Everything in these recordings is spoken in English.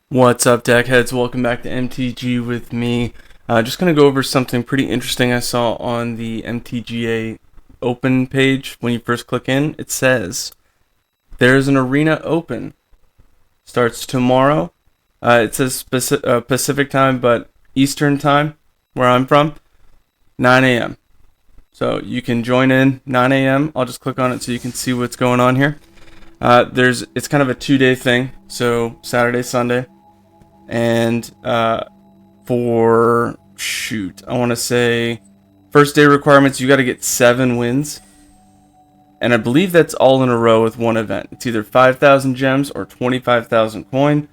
What's up, deckheads? Welcome back to MTG with me. Just going to go over something pretty interesting I saw on the MTGA Open page. When you first click in, it says there's an arena open. Starts tomorrow. It says Pacific time, but Eastern time, where I'm from, 9 a.m. So you can join in 9 a.m. I'll just click on it so you can see what's going on here. It's kind of a 2-day thing, so Saturday, Sunday. And I want to say first day requirements, you got to get 7 wins. And I believe that's all in a row with one event. It's either 5,000 gems or 25,000 coin.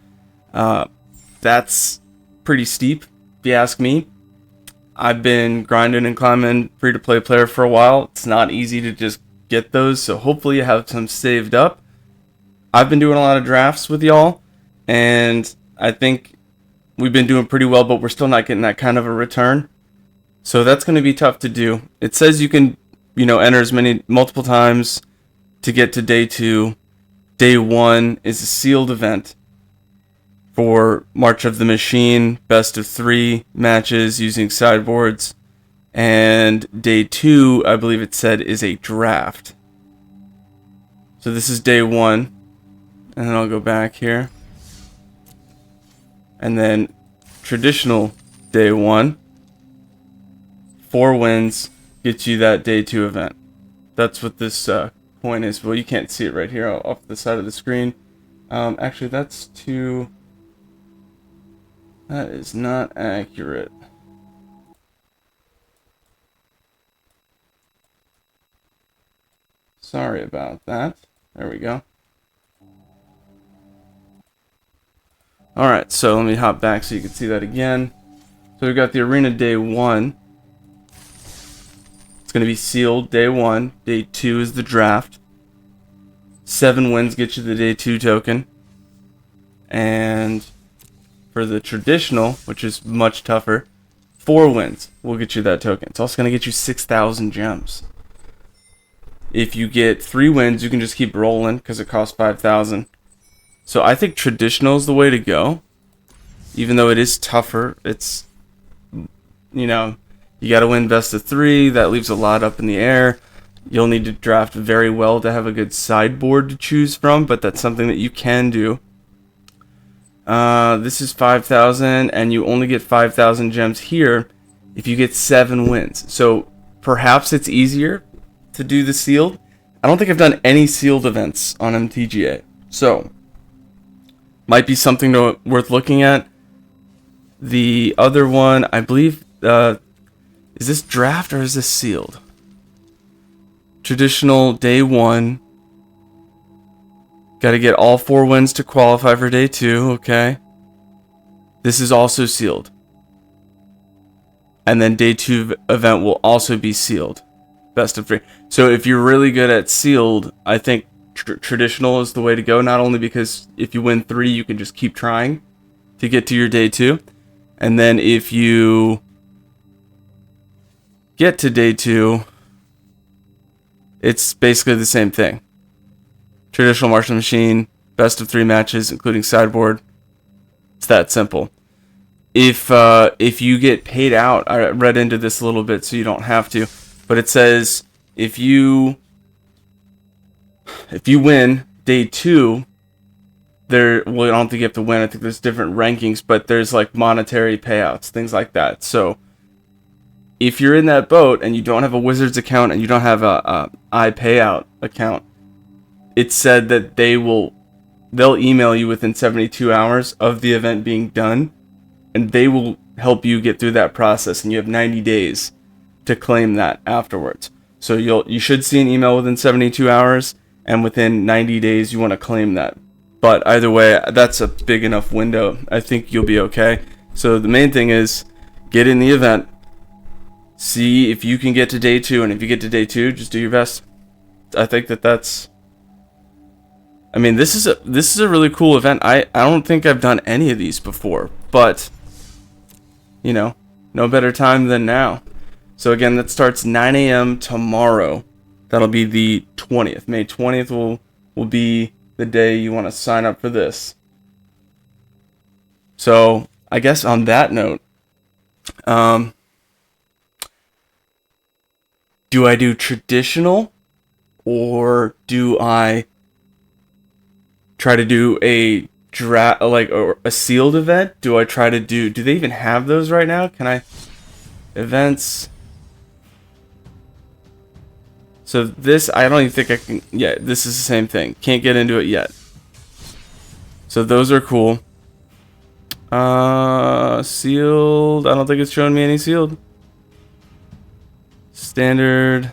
That's pretty steep, if you ask me. I've been grinding and climbing free-to-play player for a while. It's not easy to just get those, so hopefully you have some saved up. I've been doing a lot of drafts with y'all, and I think we've been doing pretty well, but we're still not getting that kind of a return. So that's going to be tough to do. It says you can, enter multiple times to get to day 2. Day 1 is a sealed event for March of the Machine, best of 3 matches using sideboards. And day 2, I believe it said, is a draft. So this is day 1. And then I'll go back here. And then traditional day 1, 4 wins gets you that day 2 event. That's what this point is. Well, you can't see it right here off the side of the screen. Actually, that is not accurate. Sorry about that. There we go. Alright, so let me hop back so you can see that again. So we've got the arena day 1. It's going to be sealed day 1. Day 2 is the draft. 7 wins get you the day 2 token. And for the traditional, which is much tougher, 4 wins will get you that token. It's also going to get you 6,000 gems. If you get 3 wins, you can just keep rolling because it costs 5,000. So I think traditional is the way to go. Even though it is tougher, it's, you got to win best of 3. That leaves a lot up in the air. You'll need to draft very well to have a good sideboard to choose from, but that's something that you can do. This is 5,000, and you only get 5,000 gems here if you get 7 wins. So perhaps it's easier to do the sealed. I don't think I've done any sealed events on MTGA. So might be something worth looking at. The other one, I believe, is this draft or is this sealed? Traditional day 1. Got to get all 4 wins to qualify for day 2, okay. This is also sealed. And then day 2 event will also be sealed. Best of 3. So if you're really good at sealed, I think traditional is the way to go, not only because if you win 3 you can just keep trying to get to your day 2, and then if you get to day 2 it's basically the same thing. Traditional Martial Machine, best of 3 matches including sideboard. It's that simple. If you get paid out, I read into this a little bit so you don't have to, but it says if you win day 2, I don't think you have to win. I think there's different rankings, but there's like monetary payouts, things like that. So if you're in that boat and you don't have a Wizards account and you don't have a iPayout account, it said that they'll email you within 72 hours of the event being done, and they will help you get through that process, and you have 90 days to claim that afterwards. So you should see an email within 72 hours, and within 90 days you want to claim that. But either way, that's a big enough window. I think you'll be okay. So the main thing is get in the event, see if you can get to day 2, and if you get to day 2, just do your best. I think that's. I mean, this is a really cool event. I don't think I've done any of these before, but no better time than now. So again, that starts 9 a.m. tomorrow. That'll be the 20th. May 20th will be the day you want to sign up for this. So I guess on that note, do I do traditional, or do I try to do a draft, like, or a sealed event? Do I try to do they even have those right now? Can I events? So this, I don't even think I can. Yeah, this is the same thing. Can't get into it yet. So those are cool. Sealed. I don't think it's showing me any sealed. Standard.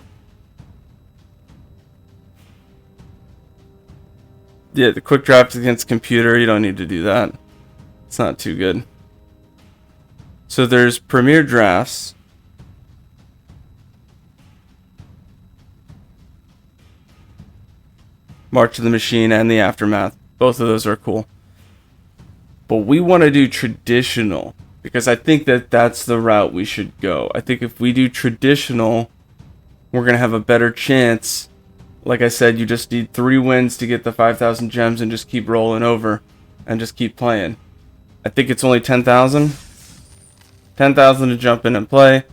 Yeah, the quick draft against computer. You don't need to do that. It's not too good. So there's Premier Drafts. March of the Machine and the Aftermath. Both of those are cool. But we want to do traditional, because I think that that's the route we should go. I think if we do traditional, we're going to have a better chance. Like I said, you just need 3 wins to get the 5,000 gems and just keep rolling over and just keep playing. I think it's only 10,000. 10,000 to jump in and play.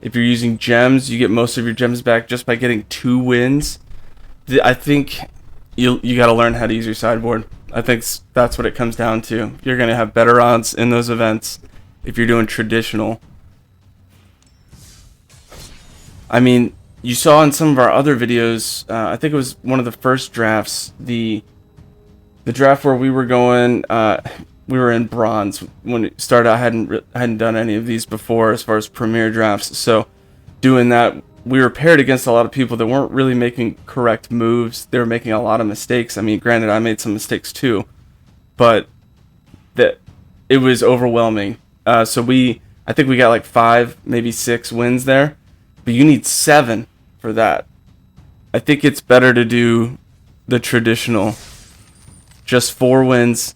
If you're using gems, you get most of your gems back just by getting 2 wins. I think you got to learn how to use your sideboard. I think that's what it comes down to. You're going to have better odds in those events if you're doing traditional. I mean, you saw in some of our other videos, I think it was one of the first drafts, the draft where we were going, we were in bronze when it started. I hadn't done any of these before as far as premier drafts. So doing that, we were paired against a lot of people that weren't really making correct moves. They were making a lot of mistakes. I mean, granted, I made some mistakes too, but it was overwhelming. So I think we got like 5, maybe 6 wins there. But you need 7 for that. I think it's better to do the traditional. Just 4 wins.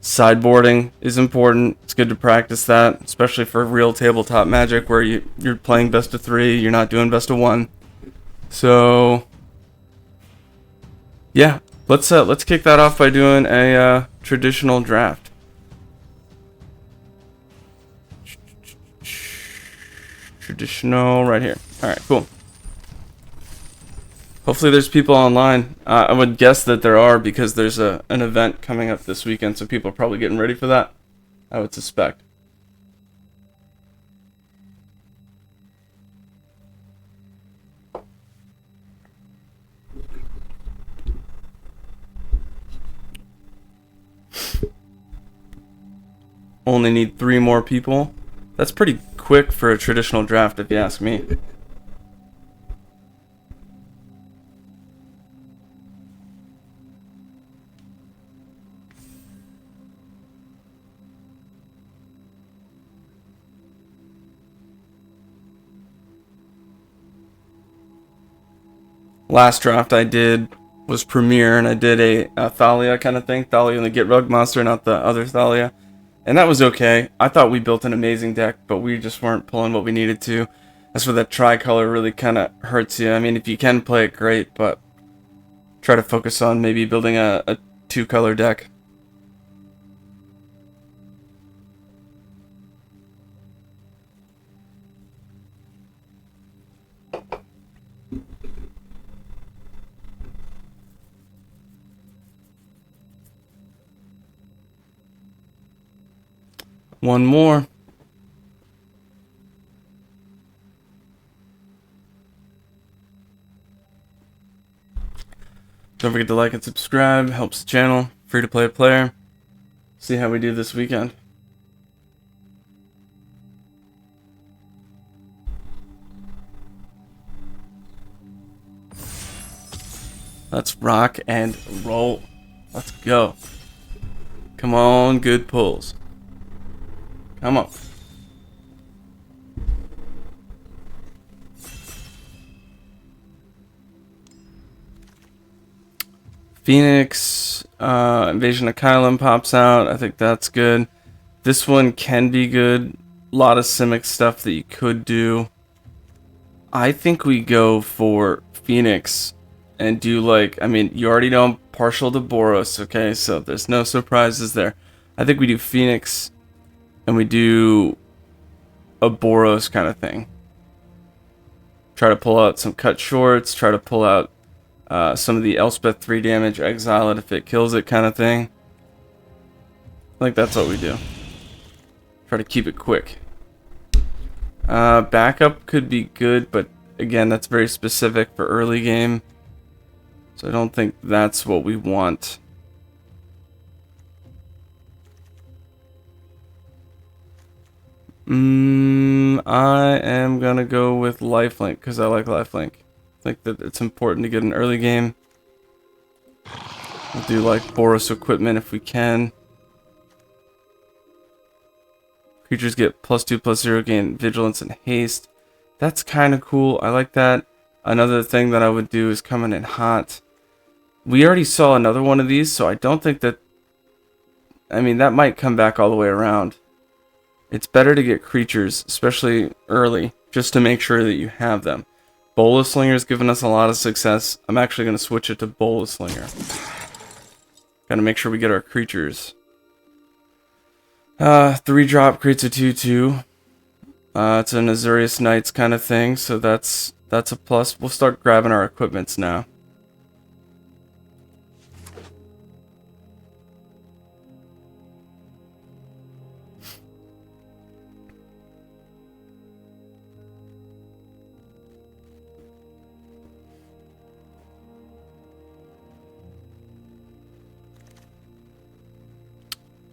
Sideboarding is important. It's good to practice that, especially for real tabletop Magic where you're playing best of 3. You're not doing best of 1. So, yeah, let's kick that off by doing a traditional draft. Traditional right here. Alright, cool. Hopefully there's people online. I would guess that there are, because there's an event coming up this weekend, so people are probably getting ready for that, I would suspect. Only need 3 more people. That's pretty quick for a traditional draft, if you ask me. Last draft I did was Premier, and I did a Thalia kind of thing. Thalia and the Get Rug Monster, not the other Thalia. And that was okay. I thought we built an amazing deck, but we just weren't pulling what we needed to. That's where that tricolor really kind of hurts you. I mean, if you can play it, great, but try to focus on maybe building a 2-color deck. One more. Don't forget to like and subscribe. Helps the channel. Free to play player. See how we do this weekend. Let's rock and roll. Let's go. Come on, good pulls. Come on. Phoenix, Invasion of Kylum pops out. I think that's good. This one can be good. A lot of Simic stuff that you could do. I think we go for Phoenix and do like, I mean, you already know I'm partial to Boros, okay? So there's no surprises there. I think we do Phoenix and we do a Boros kind of thing. Try to pull out some cut shorts, try to pull out some of the Elspeth 3 damage, exile it if it kills it kind of thing. I think that's what we do. Try to keep it quick. Backup could be good, but again, that's very specific for early game. So I don't think that's what we want. I am gonna go with lifelink because I like lifelink. I think that it's important to get an early game. We'll do like Boros equipment if we can. Creatures get +2/+0, gain vigilance and haste. That's kind of cool. I like that. Another thing that I would do is coming in hot. We already saw another one of these, so I don't think that... I mean, that might come back all the way around. It's better to get creatures, especially early, just to make sure that you have them. Bola Slinger's given us a lot of success. I'm actually going to switch it to Bola Slinger. Gotta make sure we get our creatures. 3-drop creates a 2/2. It's an Azurius Knights kind of thing, so that's a plus. We'll start grabbing our equipments now.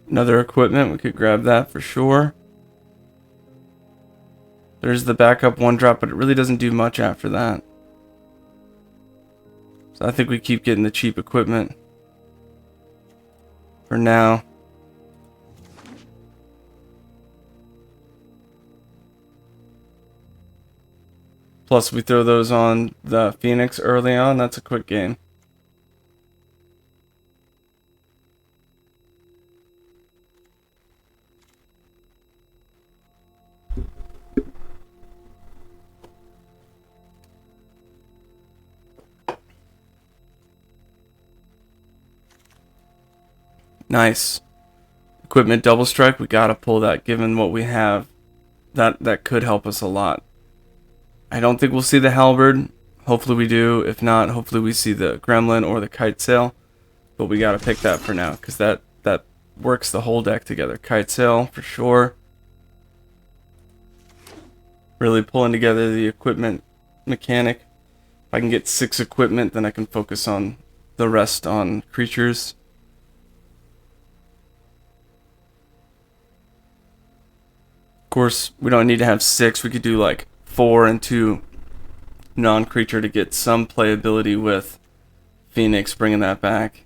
Another equipment, we could grab that for sure. There's the backup 1-drop, but it really doesn't do much after that. So I think we keep getting the cheap equipment for now. Plus we throw those on the Phoenix early on, that's a quick game. Nice. Equipment double strike, we gotta pull that given what we have. That could help us a lot. I don't think we'll see the halberd. Hopefully we do. If not, hopefully we see the gremlin or the kite sail. But we gotta pick that for now, because that works the whole deck together. Kite sail for sure. Really pulling together the equipment mechanic. If I can get 6 equipment, then I can focus on the rest on creatures. Of course, we don't need to have 6. We could do like 4 and 2 non-creature to get some playability with Phoenix, bringing that back.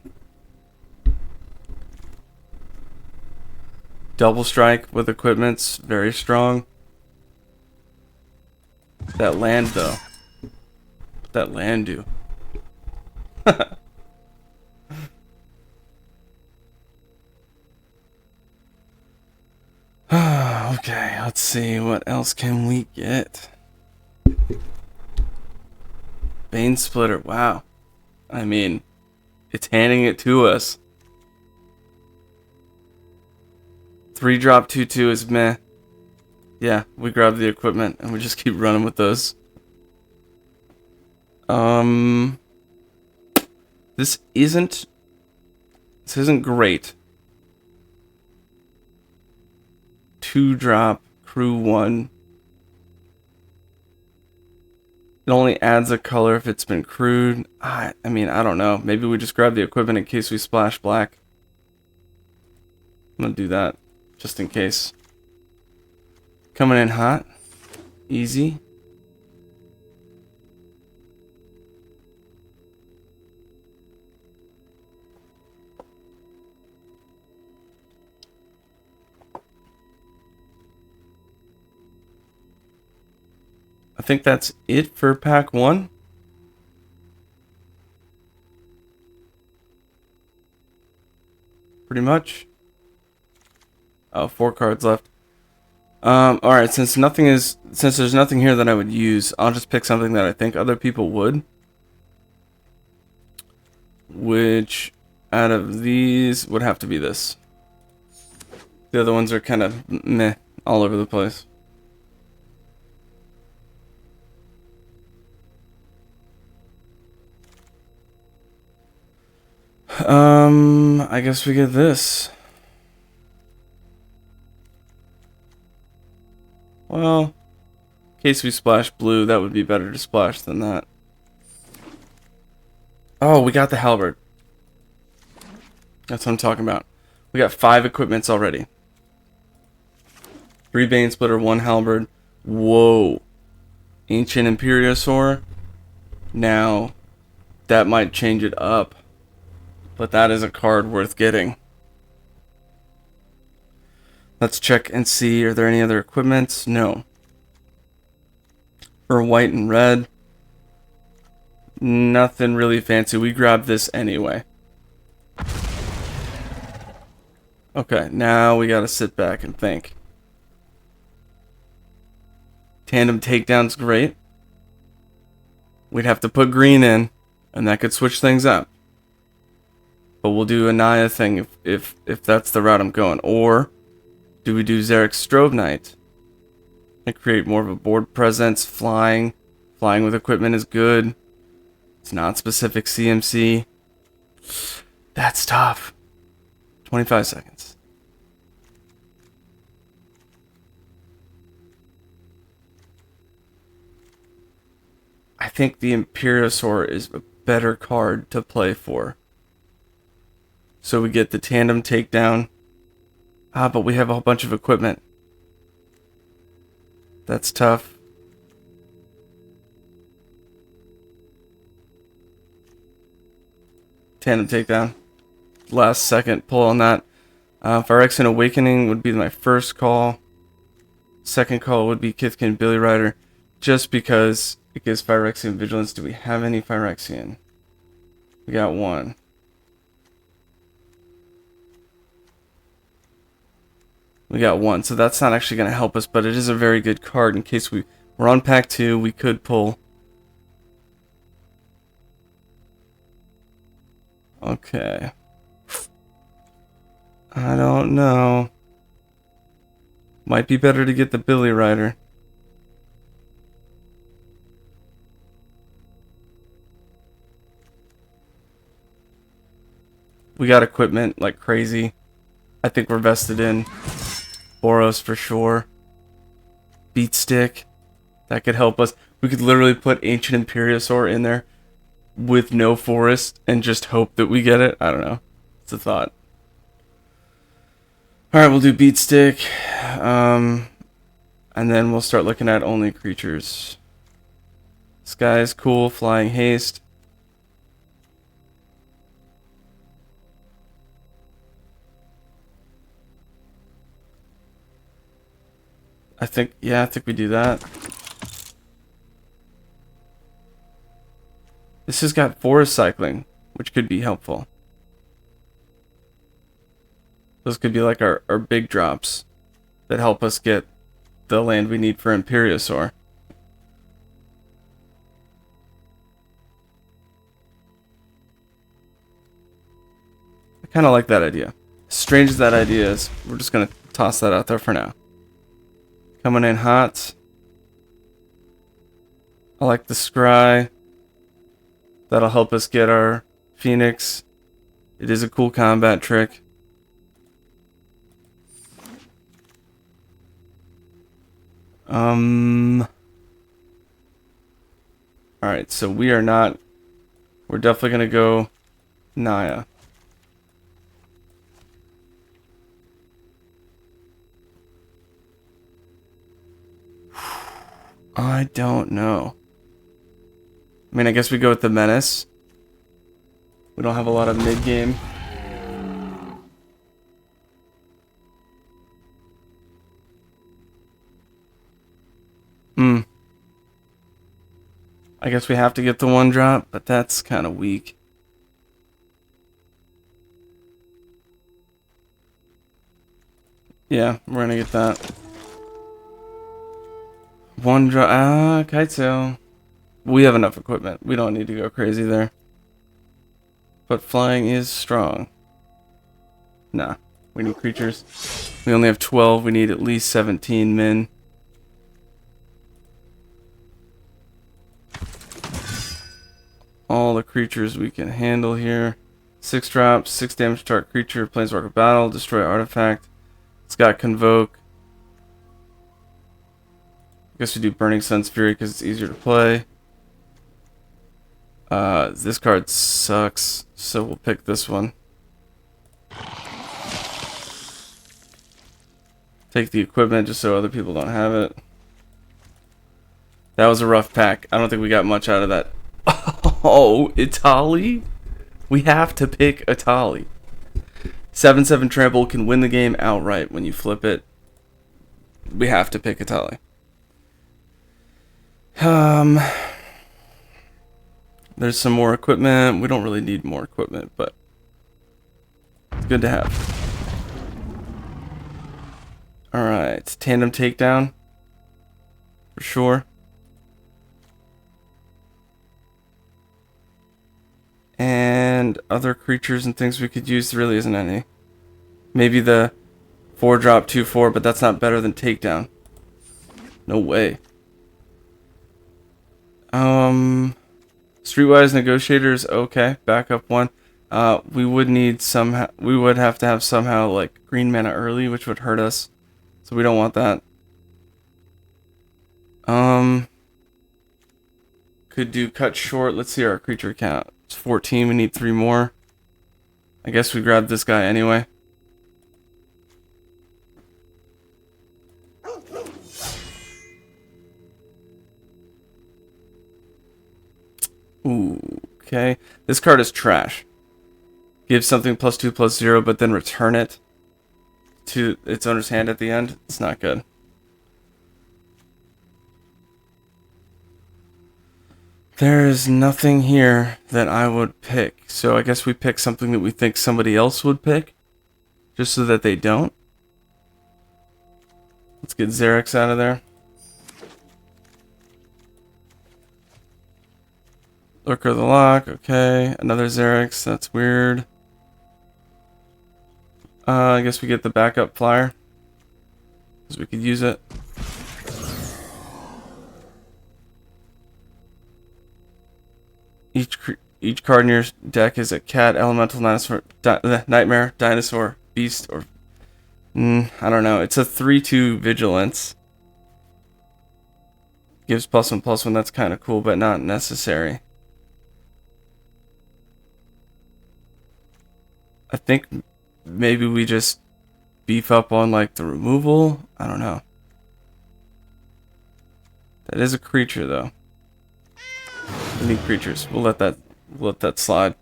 Double strike with equipment's very strong. That land though. What'd that land do? Okay, let's see, what else can we get? Bane Splitter, wow. I mean, it's handing it to us. 3-drop 2/2 is meh. Yeah, we grab the equipment and we just keep running with those. This isn't great. 2-drop crew 1. It only adds a color if it's been crewed. I mean, I don't know. Maybe we just grab the equipment in case we splash black. I'm gonna do that just in case. Coming in hot. Easy. I think that's it for pack 1. Pretty much. Oh, 4 cards left. Alright, since there's nothing here that I would use, I'll just pick something that I think other people would. Which, out of these, would have to be this. The other ones are kind of meh, all over the place. I guess we get this. Well, in case we splash blue, that would be better to splash than that. Oh, we got the halberd. That's what I'm talking about. We got 5 equipments already. 3 Bane Splitter, 1 halberd. Whoa. Ancient Imperiosaur. Now, that might change it up. But that is a card worth getting. Let's check and see, are there any other equipments? No. For white and red, nothing really fancy. We grabbed this anyway. Okay, now we gotta sit back and think. Tandem Takedown's great. We'd have to put green in, and that could switch things up. But we'll do a Naya thing if that's the route I'm going. Or do we do Zarek's Strobe Knight and create more of a board presence? Flying with equipment is good. It's not specific CMC. That's tough. 25 seconds. I think the Imperiosaur is a better card to play for. So we get the Tandem Takedown. Ah, but we have a whole bunch of equipment. That's tough. Tandem Takedown. Last second pull on that. Phyrexian Awakening would be my first call. Second call would be Kithkin Billy Rider. Just because it gives Phyrexian Vigilance. Do we have any Phyrexian? We got 1. We got 1, so that's not actually going to help us, but it is a very good card in case we're on pack 2, we could pull. Okay. I don't know. Might be better to get the Billy Rider. We got equipment like crazy. I think we're vested in Boros for sure. Beat Stick. That could help us. We could literally put Ancient Imperiosaur in there with no forest and just hope that we get it. I don't know. It's a thought. Alright, we'll do Beat Stick. And then we'll start looking at only creatures. Sky is cool. Flying Haste. I think we do that. This has got forest cycling, which could be helpful. Those could be like our big drops that help us get the land we need for Imperiosaur. I kind of like that idea. Strange as that idea is, we're just going to toss that out there for now. Coming in hot. I like the Scry. That'll help us get our Phoenix. It is a cool combat trick. Alright, so we're definitely gonna go Naya. I don't know. I mean, I guess we go with the Menace. We don't have a lot of mid-game. I guess we have to get the 1-drop, but that's kind of weak. Yeah, we're gonna get that. One drop. Kite sail. We have enough equipment. We don't need to go crazy there. But flying is strong. Nah, we need creatures. We only have 12. We need at least 17 min. All the creatures we can handle here. 6 drops, 6 damage to target creature, planeswalker battle, destroy artifact. It's got convoke. I guess we do Burning Sun's Fury because it's easier to play. This card sucks, so we'll pick this one. Take the equipment just so other people don't have it. That was a rough pack. I don't think we got much out of that. Oh, Itali? We have to pick Itali. 7/7 trample can win the game outright when you flip it. We have to pick Itali. There's some more equipment. We don't really need more equipment, but it's good to have. Alright, tandem takedown. For sure. And other creatures and things we could use, there really isn't any. Maybe the 4-drop 2/4, but that's not better than takedown. No way. Streetwise Negotiators, okay. Backup one. We would need somehow. We would have to have somehow like green mana early, which would hurt us. So we don't want that. Could do cut short. Let's see our creature count. It's 14. We need 3 more. I guess we grab this guy anyway. Ooh, okay. This card is trash. Give something +2/+0, but then return it to its owner's hand at the end. It's not good. There is nothing here that I would pick. So I guess we pick something that we think somebody else would pick. Just so that they don't. Let's get Xerix out of there. Lurker of the Lock, okay. Another Xerix, that's weird. I guess we get the backup flyer. Because we could use it. Each card in your deck is a cat, elemental, dinosaur, nightmare, dinosaur, beast, or... I don't know. It's a 3/2 vigilance. Gives +1/+1, that's kind of cool, but not necessary. I think maybe we just beef up on like the removal. I don't know. That is a creature though. We need creatures. We'll let that slide.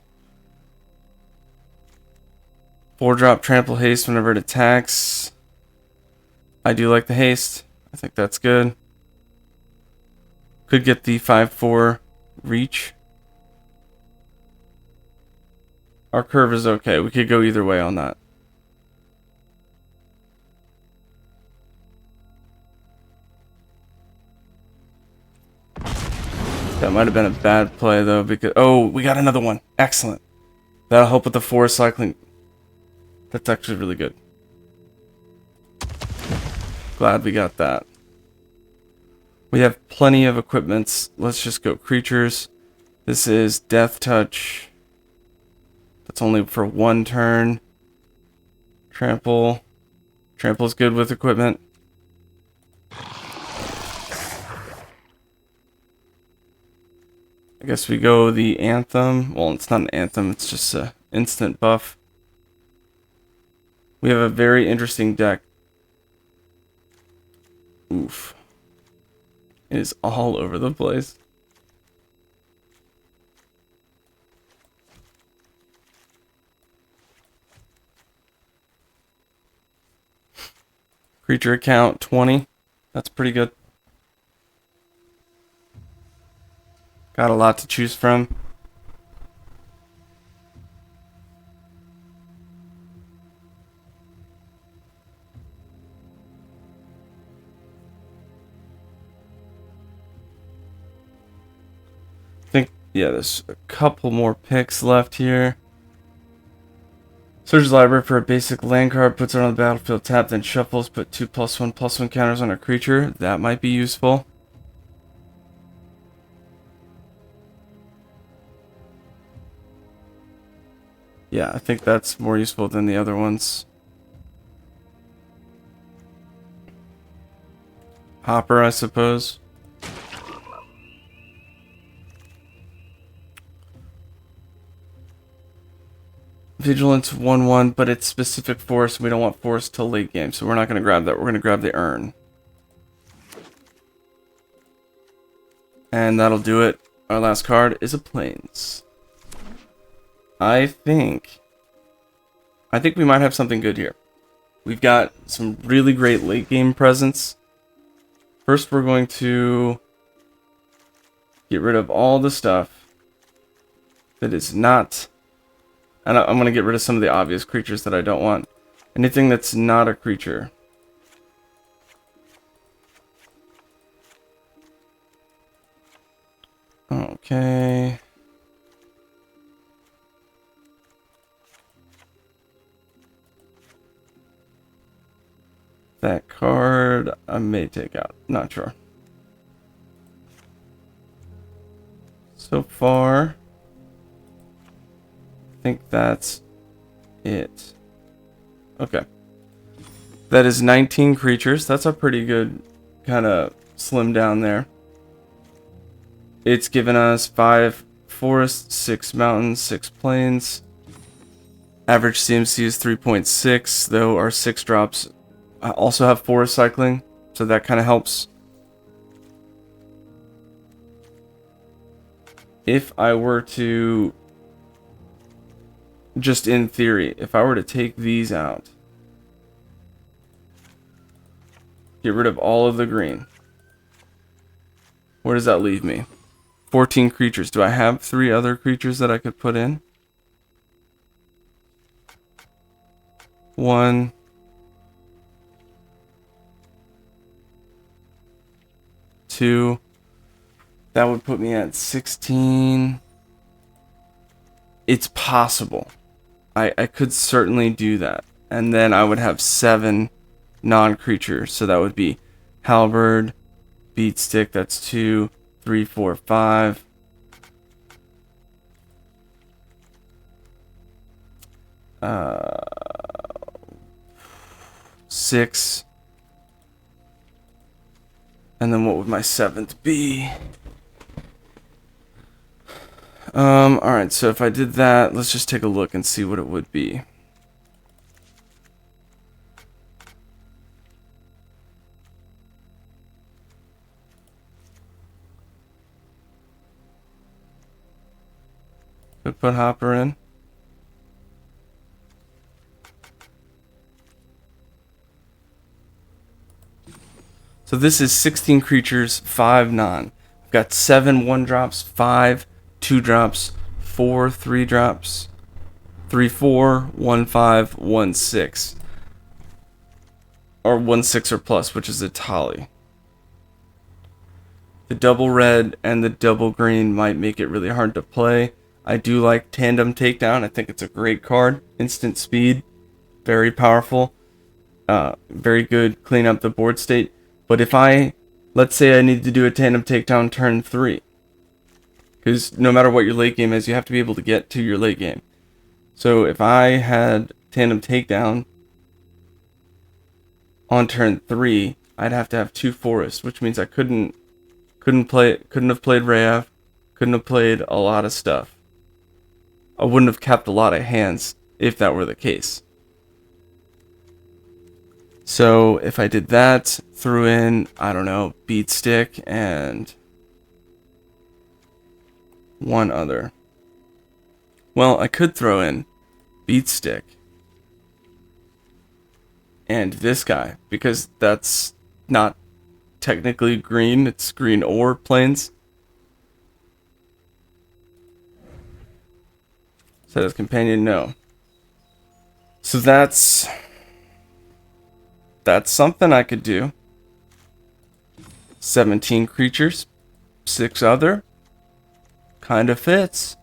4-drop trample haste whenever it attacks. I do like the haste. I think that's good. Could get the 5/4 reach. Our curve is okay. We could go either way on that. That might have been a bad play though, because we got another one. Excellent. That'll help with the 4 cycling. That's actually really good. Glad we got that. We have plenty of equipments. Let's just go creatures. This is Death Touch. That's only for 1 turn. Trample. Trample's good with equipment. I guess we go the Anthem. Well, it's not an Anthem, it's just an instant buff. We have a very interesting deck. Oof. It is all over the place. Creature count 20. That's pretty good. Got a lot to choose from. Yeah, there's a couple more picks left here. Search the library for a basic land card, puts it on the battlefield, tap, then shuffles, put 2+1/+1 counters on a creature. That might be useful. Yeah, I think that's more useful than the other ones. Hopper, I suppose. Vigilance 1/1, but it's specific force. We don't want force till late game, so we're not going to grab that. We're going to grab the urn. And that'll do it. Our last card is a Plains. I think we might have something good here. We've got some really great late game presence. First, we're going to get rid of all the stuff that is not... And I'm going to get rid of some of the obvious creatures that I don't want. Anything that's not a creature. Okay. That card I may take out. Not sure. So far, I think that's it. Okay. That is 19 creatures. That's a pretty good kind of slim down there. It's given us 5 forests, 6 mountains, 6 plains. Average CMC is 3.6, though our 6 drops also have forest cycling, so that kind of helps. If I were to, just in theory, if I were to take these out, get rid of all of the green, where does that leave me? 14 creatures. Do I have 3 other creatures that I could put in? 1, 2. That would put me at 16. It's possible. I could certainly do that. And then I would have 7 non-creatures. So that would be Halberd, Beatstick, that's 2, 3, 4, 5. Six. And then what would my 7th be? Alright, so if I did that, let's just take a look and see what it would be. Could put Hopper in. So this is 16 creatures, 5 non. I've got 7 1-drops, 5 2-drops, 4 3-drops, 3 4, 1 5, 1 6. Or 1 6 or plus, which is a Tali. The double red and the double green might make it really hard to play. I do like Tandem Takedown. I think it's a great card. Instant speed. Very powerful. Very good. Clean up the board state. But if let's say I need to do a Tandem Takedown turn 3. Because no matter what your late game is, you have to be able to get to your late game. So if I had Tandem Takedown on turn 3, I'd have to have 2 forests, which means I couldn't have played Rayav, couldn't have played a lot of stuff. I wouldn't have kept a lot of hands if that were the case. So if I did that, threw in, I don't know, Beatstick and one other. Well, I could throw in Beatstick and this guy, because that's not technically green, it's green or plains. Set as companion, no. So that's something I could do. 17 creatures, 6 other. Kind of fits.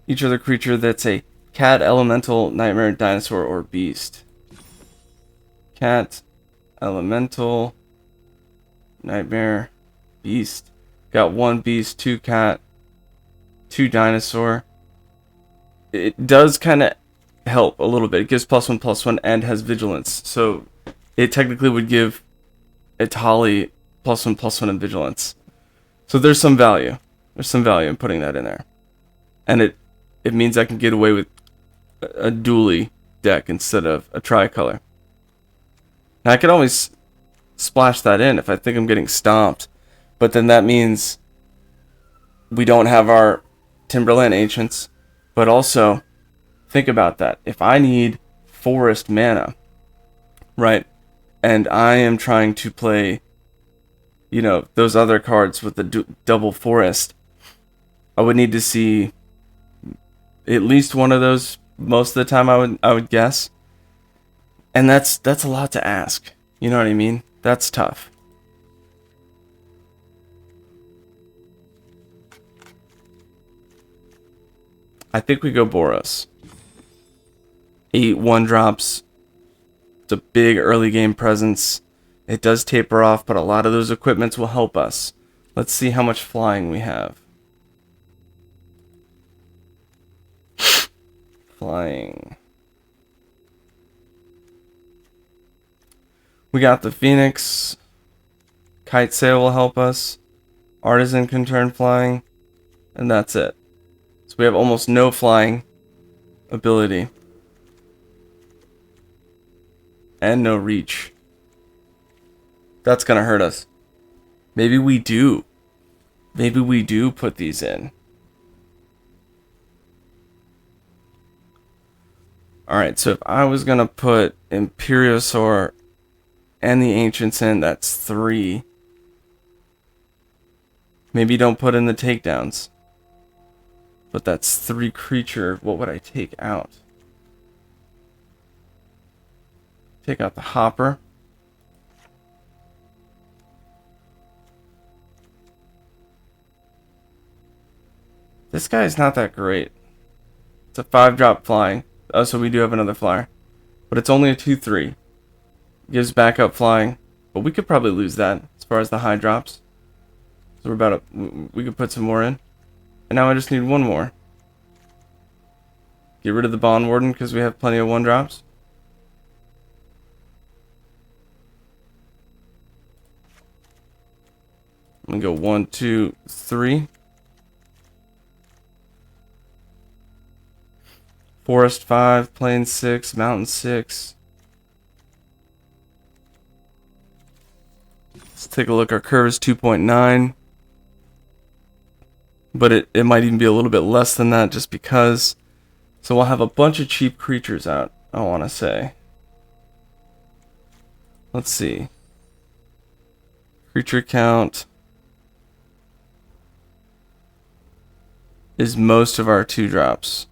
Each other creature that's a cat, elemental, nightmare, dinosaur, or beast. Cat, elemental, nightmare, beast. Got 1 beast, 2 cat, 2 dinosaur. It does kind of help a little bit. It gives +1/+1 and has vigilance. So it technically would give Itali +1/+1 and vigilance. So there's some value. There's some value in putting that in there. And it means I can get away with a dually deck instead of a tricolor. Now I could always splash that in if I think I'm getting stomped. But then that means we don't have our Timberland Ancients. But also, think about that. If I need forest mana, right, and I am trying to play, you know, those other cards with the double forest, I would need to see at least one of those most of the time, I would guess. And that's a lot to ask. You know what I mean? That's tough. I think we go Boros. 8 1-drops. It's a big early game presence. It does taper off, but a lot of those equipments will help us. Let's see how much flying we have. Flying. We got the Phoenix. Kite Sail will help us. Artisan can turn flying. And that's it. So we have almost no flying ability. And no reach. That's gonna hurt us. Maybe we do. Maybe we do put these in. Alright, so if I was gonna put Imperiosaur and the Ancients in, that's 3. Maybe don't put in the takedowns. But that's 3 creature. What would I take out? Take out the Hopper. This guy is not that great. It's a 5-drop flying. Oh, so we do have another flyer. But it's only a 2/3. Gives backup flying. But we could probably lose that as far as the high drops. So we're about we could put some more in. And now I just need 1 more. Get rid of the Bond Warden because we have plenty of 1-drops. I'm gonna go 1, 2, 3. Forest 5, Plain 6, Mountain 6. Let's take a look. Our curve is 2.9. But it might even be a little bit less than that just because. So we'll have a bunch of cheap creatures out, I want to say. Let's see. Creature count is most of our 2-drops.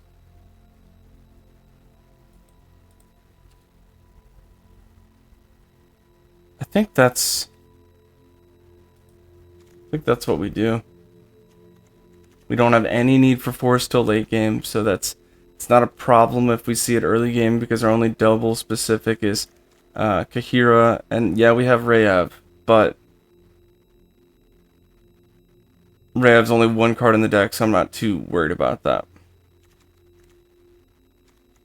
I think that's what we do. We don't have any need for force till late game, so it's not a problem if we see it early game because our only double specific is Kahira, and yeah, we have Rayev, but Rayev's only 1 card in the deck, so I'm not too worried about that.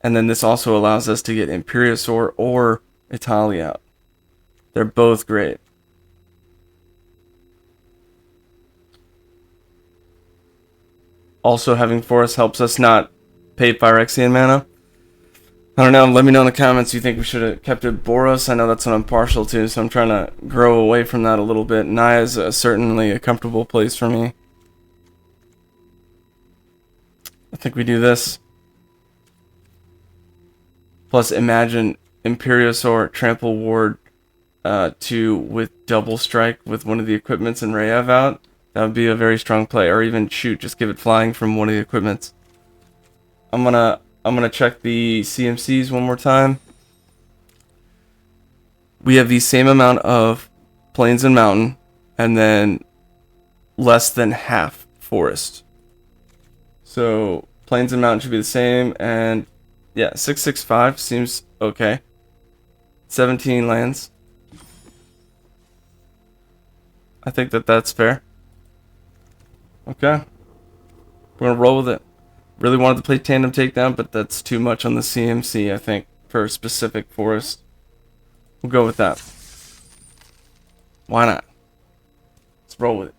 And then this also allows us to get Imperiosaur or Italia out. They're both great. Also, having Forest helps us not pay Phyrexian mana. I don't know, let me know in the comments you think we should have kept it Boros. I know that's what I'm partial to, so I'm trying to grow away from that a little bit. Naya is certainly a comfortable place for me. I think we do this. Plus, imagine Imperiosaur, Trample Ward 2 with double strike with one of the equipments and Rayev out. That would be a very strong play. Or even shoot, just give it flying from one of the equipments. I'm gonna check the CMCs one more time. We have the same amount of plains and mountain, and then less than half forest. So plains and mountain should be the same, and yeah, 665 seems okay. 17 lands. I think that's fair. Okay. We're gonna roll with it. Really wanted to play tandem takedown, but that's too much on the CMC, I think, for a specific forest. We'll go with that. Why not? Let's roll with it.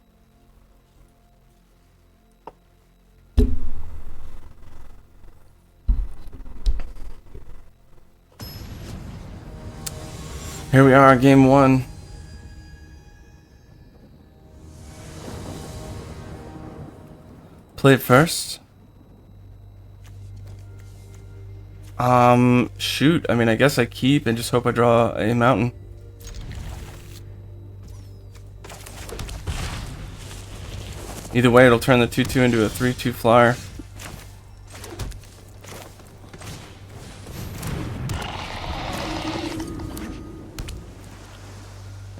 Here we are, game 1. Play it first. Shoot. I mean, I guess I keep and just hope I draw a mountain. Either way, it'll turn the 2/2 into a 3/2 flyer.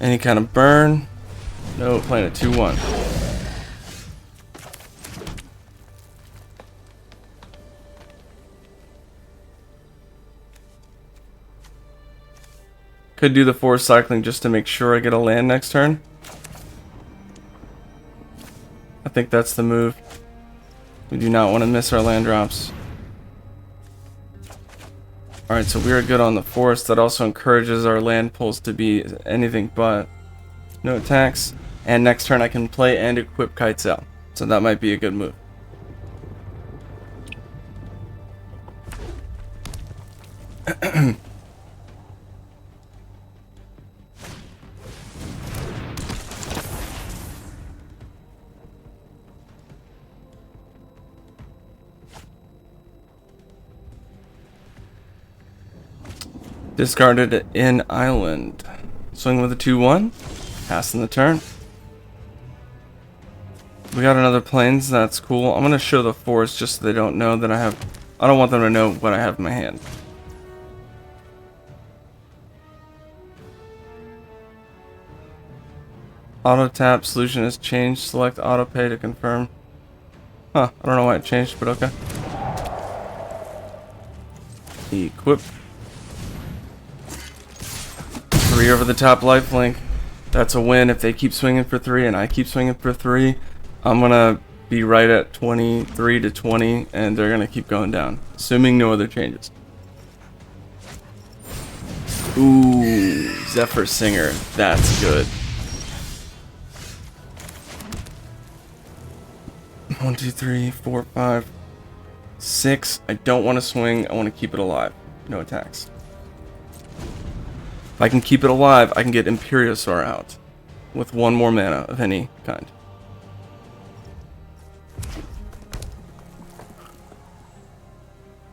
Any kind of burn? No, playing a 2/1. Could do the forest cycling just to make sure I get a land next turn. I think that's the move. We do not want to miss our land drops. Alright, so we are good on the forest. That also encourages our land pulls to be anything but. No attacks. And next turn I can play and equip Kite Sail. So that might be a good move. Discarded in island. Swing with a 2/1. Passing the turn. We got another plains. That's cool. I'm going to show the forest just so they don't know that I have... I don't want them to know what I have in my hand. Auto tap. Solution has changed. Select auto pay to confirm. Huh. I don't know why it changed, but okay. Equip. 3 over the top lifelink. That's a win. If they keep swinging for 3 and I keep swinging for 3, I'm gonna be right at 23 to 20, and they're gonna keep going down, assuming no other changes. Ooh, Zephyr Singer. That's good. 1, 2, 3, 4, 5, 6. I don't want to swing. I want to keep it alive. No attacks. If I can keep it alive, I can get Imperiosaur out with 1 more mana of any kind.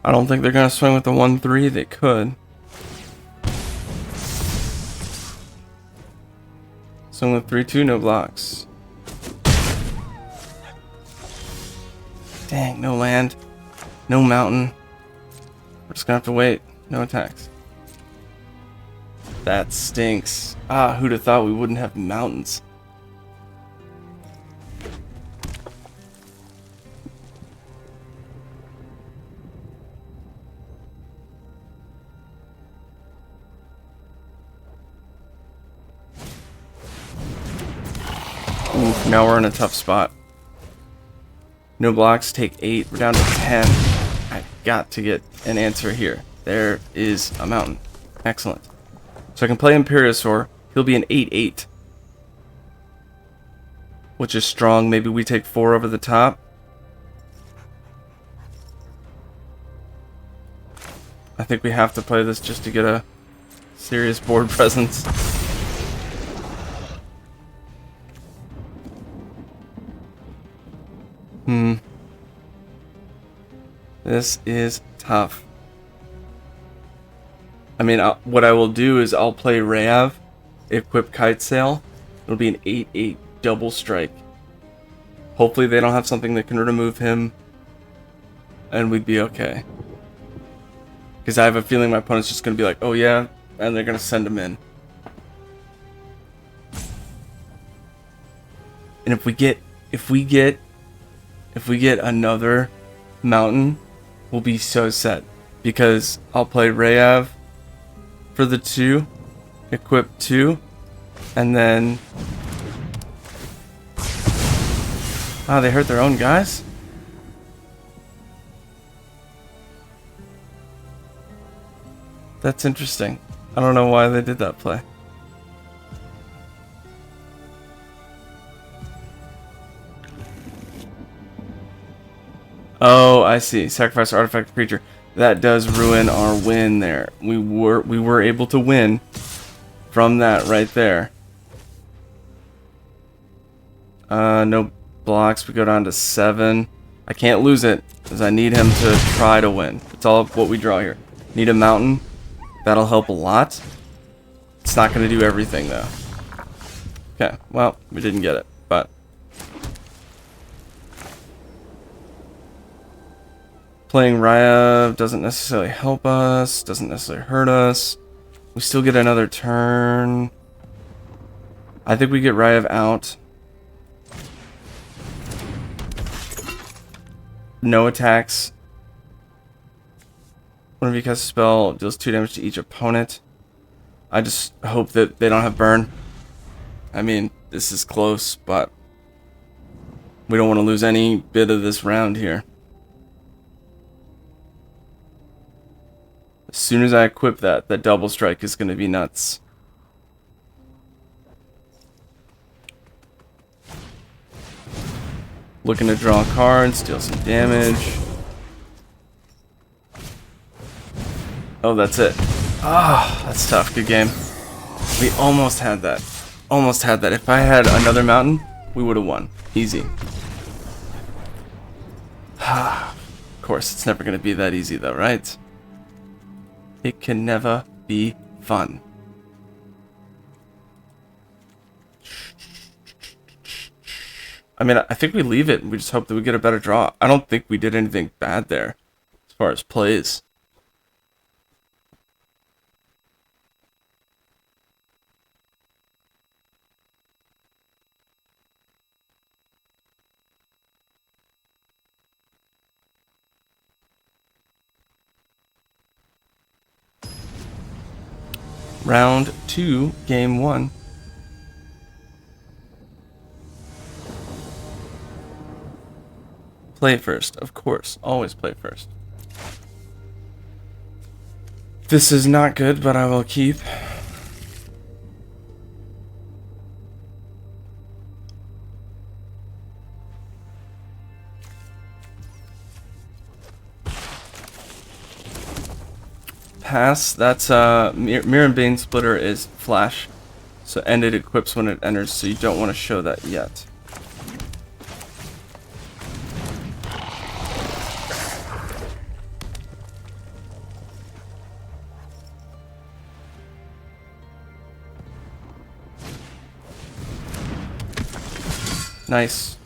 I don't think they're going to swing with the 1/3. They could. Swing with 3/2, no blocks. Dang, no land. No mountain. We're just going to have to wait. No attacks. That stinks. Ah, who'd have thought we wouldn't have mountains? Oof, now we're in a tough spot. No blocks, take 8. We're down to 10. I got to get an answer here. There is a mountain. Excellent. So I can play Imperiosaur. He'll be an 8/8. Which is strong. Maybe we take 4 over the top. I think we have to play this just to get a serious board presence. This is tough. I mean, what I will do is I'll play Rav, equip Kite Sail. It'll be an 8/8 double strike. Hopefully they don't have something that can remove him, and we'd be okay. Because I have a feeling my opponent's just going to be like, oh yeah, and they're going to send him in. And if we get another mountain, we'll be so set. Because I'll play Rayav for the 2, equip 2, and then... Oh, they hurt their own guys? That's interesting. I don't know why they did that play. Oh, I see. Sacrifice artifact creature. That does ruin our win there. We were able to win from that right there. No blocks. We go down to 7. I can't lose it because I need him to try to win. It's all what we draw here. Need a mountain. That'll help a lot. It's not going to do everything though. Okay, well, we didn't get it, but playing Raya doesn't necessarily help us, doesn't necessarily hurt us. We still get another turn. I think we get Raya out. No attacks. Whenever you cast a spell, deals 2 damage to each opponent. I just hope that they don't have burn. I mean, this is close, but we don't want to lose any bit of this round here. As soon as I equip that double strike is going to be nuts. Looking to draw cards, deal some damage. Oh, that's it. Ah, that's tough. Good game. We almost had that. Almost had that. If I had another mountain, we would have won. Easy. Of course, it's never going to be that easy though, right? It can never be fun. I mean, I think we leave it and we just hope that we get a better draw. I don't think we did anything bad there as far as plays. Round 2, game 1. Play first, of course. Always play first. This is not good, but I will keep. Pass. That's Mirror and Bane Splitter is flash, so and it equips when it enters, so you don't want to show that yet. Nice.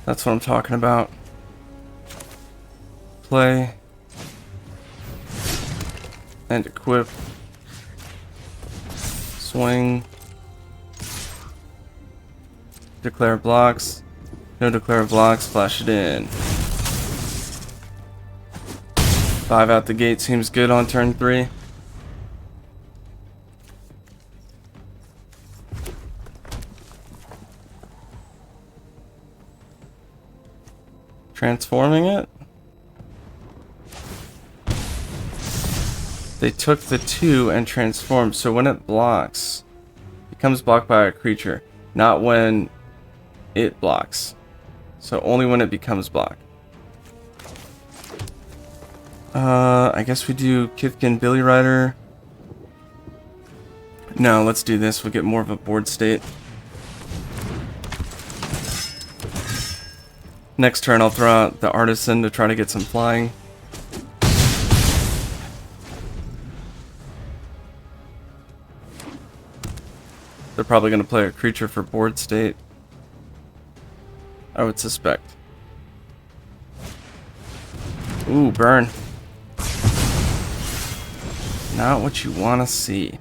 That's what I'm talking about. Play. And equip. Swing. Declare blocks. No declare blocks, flash it in. 5 out the gate seems good on turn 3. Transforming it? They took the 2 and transformed, so when it blocks, it becomes blocked by a creature, not when it blocks. So only when it becomes blocked. I guess we do Kithkin Billy Rider. No, let's do this. We'll get more of a board state. Next turn I'll throw out the Artisan to try to get some flying. They're probably going to play a creature for board state, I would suspect. Ooh, burn. Not what you want to see.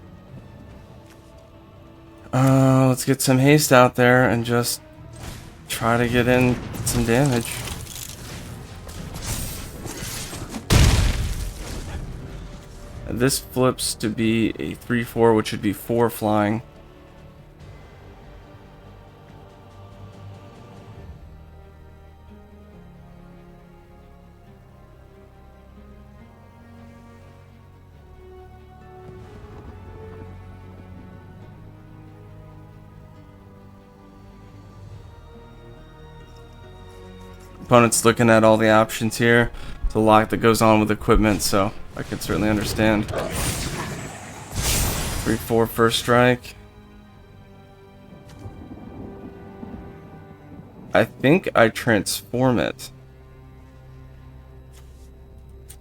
Let's get some haste out there and just try to get in some damage. And this flips to be a 3/4, which would be 4 flying. Opponent's looking at all the options here. It's a lot that goes on with equipment, so I can certainly understand. 3/4 first strike. I think I transform it.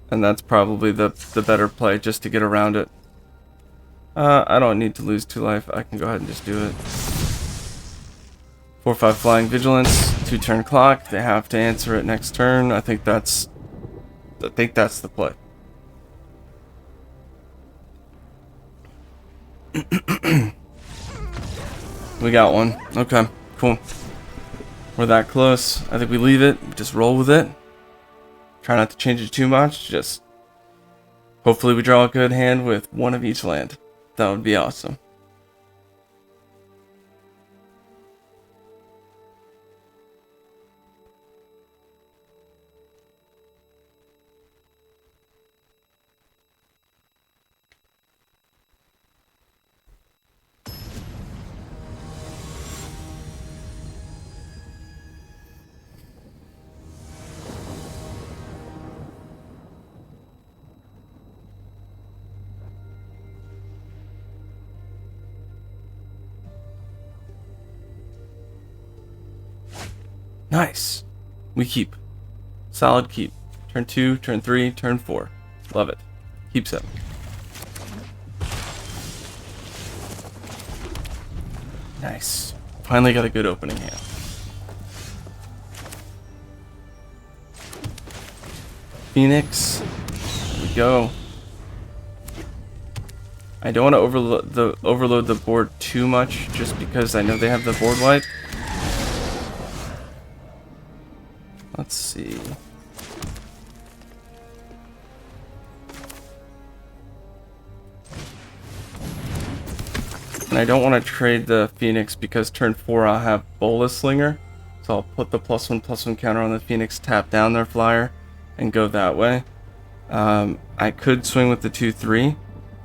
And that's probably the better play, just to get around it. I don't need to lose 2 life. I can go ahead and just do it. 4/5 flying vigilance, 2 turn clock. They have to answer it next turn. I think that's the play. We got one. Okay, cool. We're that close. I think we leave it. Just roll with it. Try not to change it too much. Just hopefully we draw a good hand with 1 of each land. That would be awesome. Nice. We keep. Solid keep. Turn 2, turn 3, turn 4. Love it. Keep 7. Nice. Finally got a good opening hand. Phoenix. There we go. I don't want to overload the board too much, just because I know they have the board wipe. Let's see. And I don't want to trade the Phoenix because turn 4 I'll have Bolus Slinger. So I'll put the +1/+1 counter on the Phoenix, tap down their flyer, and go that way. I could swing with the 2/3,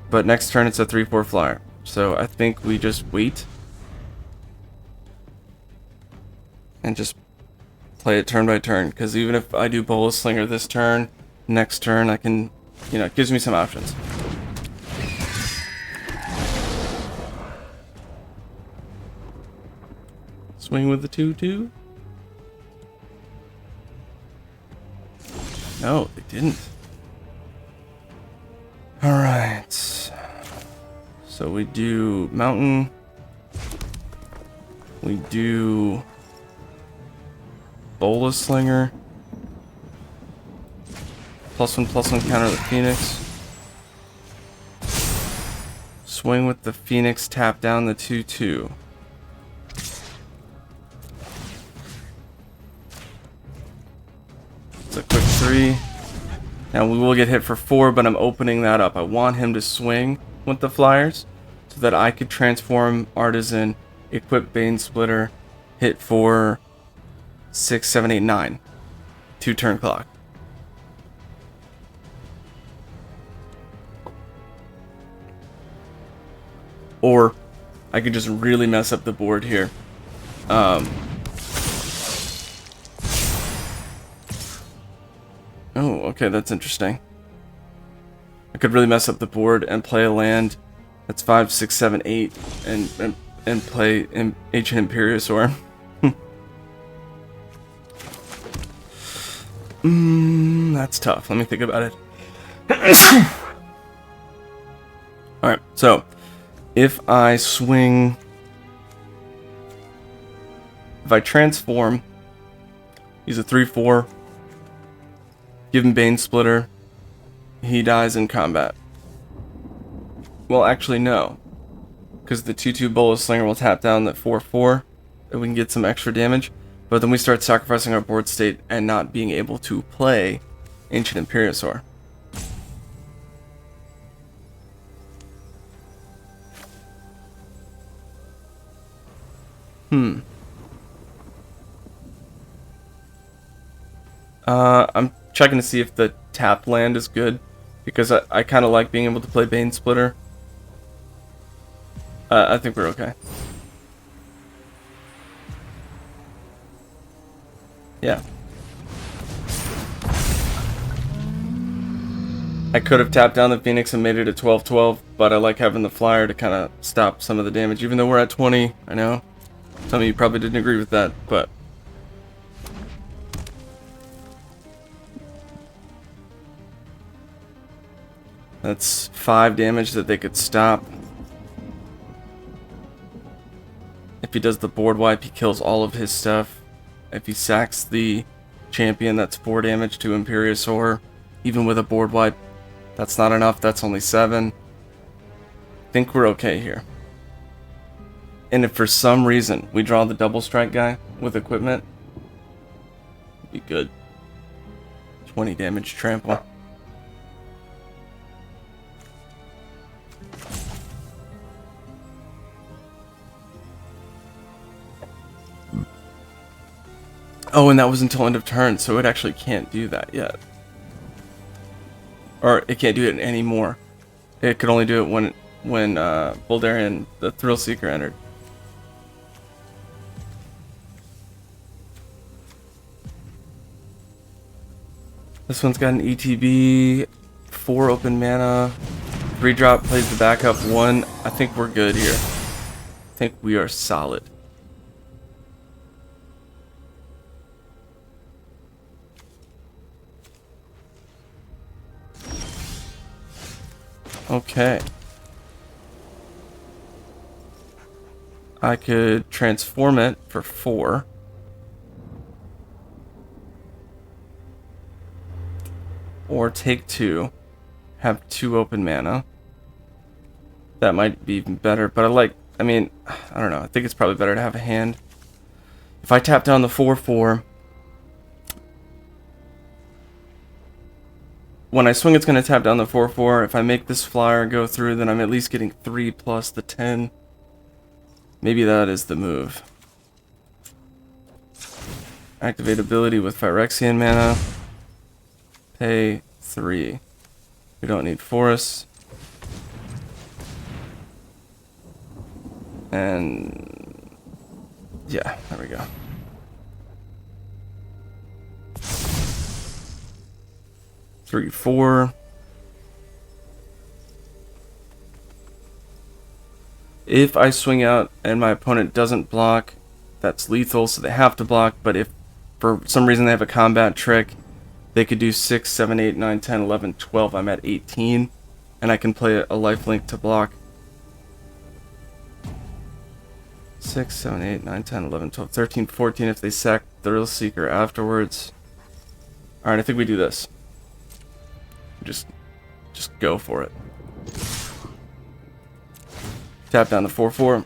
but next turn it's a 3/4 flyer. So I think we just wait. And just play it turn by turn, because even if I do Bolus Slinger this turn, next turn I can, it gives me some options. Swing with the 2/2. No, they didn't. Alright. So we do Mountain. We do Bolus Slinger. +1/+1 counter the Phoenix. Swing with the Phoenix, tap down the 2/2. It's a quick 3. Now we will get hit for 4, but I'm opening that up. I want him to swing with the flyers so that I could transform Artisan, equip Bane Splitter, hit for 6, 7, 8, 9. 2 turn clock. Or I could just really mess up the board here. Oh, okay, that's interesting. I could really mess up the board and play a land that's 5, 6, 7, 8 and play Ancient Imperiosaur. That's tough. Let me think about it. Alright, so if I swing, if I transform, he's a 3/4, give him Bane Splitter, he dies in combat. Well, actually, no, because the 2/2 Bolus Slinger will tap down that 4/4, and we can get some extra damage. But then we start sacrificing our board state and not being able to play Ancient Imperiosaur. I'm checking to see if the tap land is good, because I kind of like being able to play Bane Splitter. I think we're okay. Yeah. I could have tapped down the Phoenix and made it a 12-12, but I like having the flyer to kind of stop some of the damage, even though we're at 20. I know some of you probably didn't agree with that, but that's 5 damage that they could stop. If he does the board wipe, he kills all of his stuff. If he sacks the champion, that's 4 damage to Imperiosaur. Even with a board wipe, that's not enough. That's only 7. I think we're okay here. And if for some reason we draw the double strike guy with equipment, it'd be good. 20 damage trample. Oh, and that was until end of turn, so it actually can't do that yet. Or it can't do it anymore. It could only do it when Buldarian, the Thrill Seeker, entered. This one's got an ETB, 4 open mana, 3 drop, plays the backup 1. I think we're good here. I think we are solid. Okay. I could transform it for 4. Or take 2. Have 2 open mana. That might be even better, but I mean, I don't know. I think it's probably better to have a hand. If I tap down the 4/4, when I swing, it's going to tap down the 4/4. If I make this flyer go through, then I'm at least getting 3 plus the 10. Maybe that is the move. Activate ability with Phyrexian mana. Pay 3. We don't need forests. And yeah, there we go. Three, 4. If I swing out and my opponent doesn't block, that's lethal, so they have to block. But if for some reason they have a combat trick, they could do 6, 7, 8, 9, 10, 11, 12. I'm at 18, and I can play a lifelink to block. 6, 7, 8, 9, 10, 11, 12, 13, 14 if they sack the Thrill Seeker afterwards. Alright, I think we do this. Just go for it. Tap down the 4/4.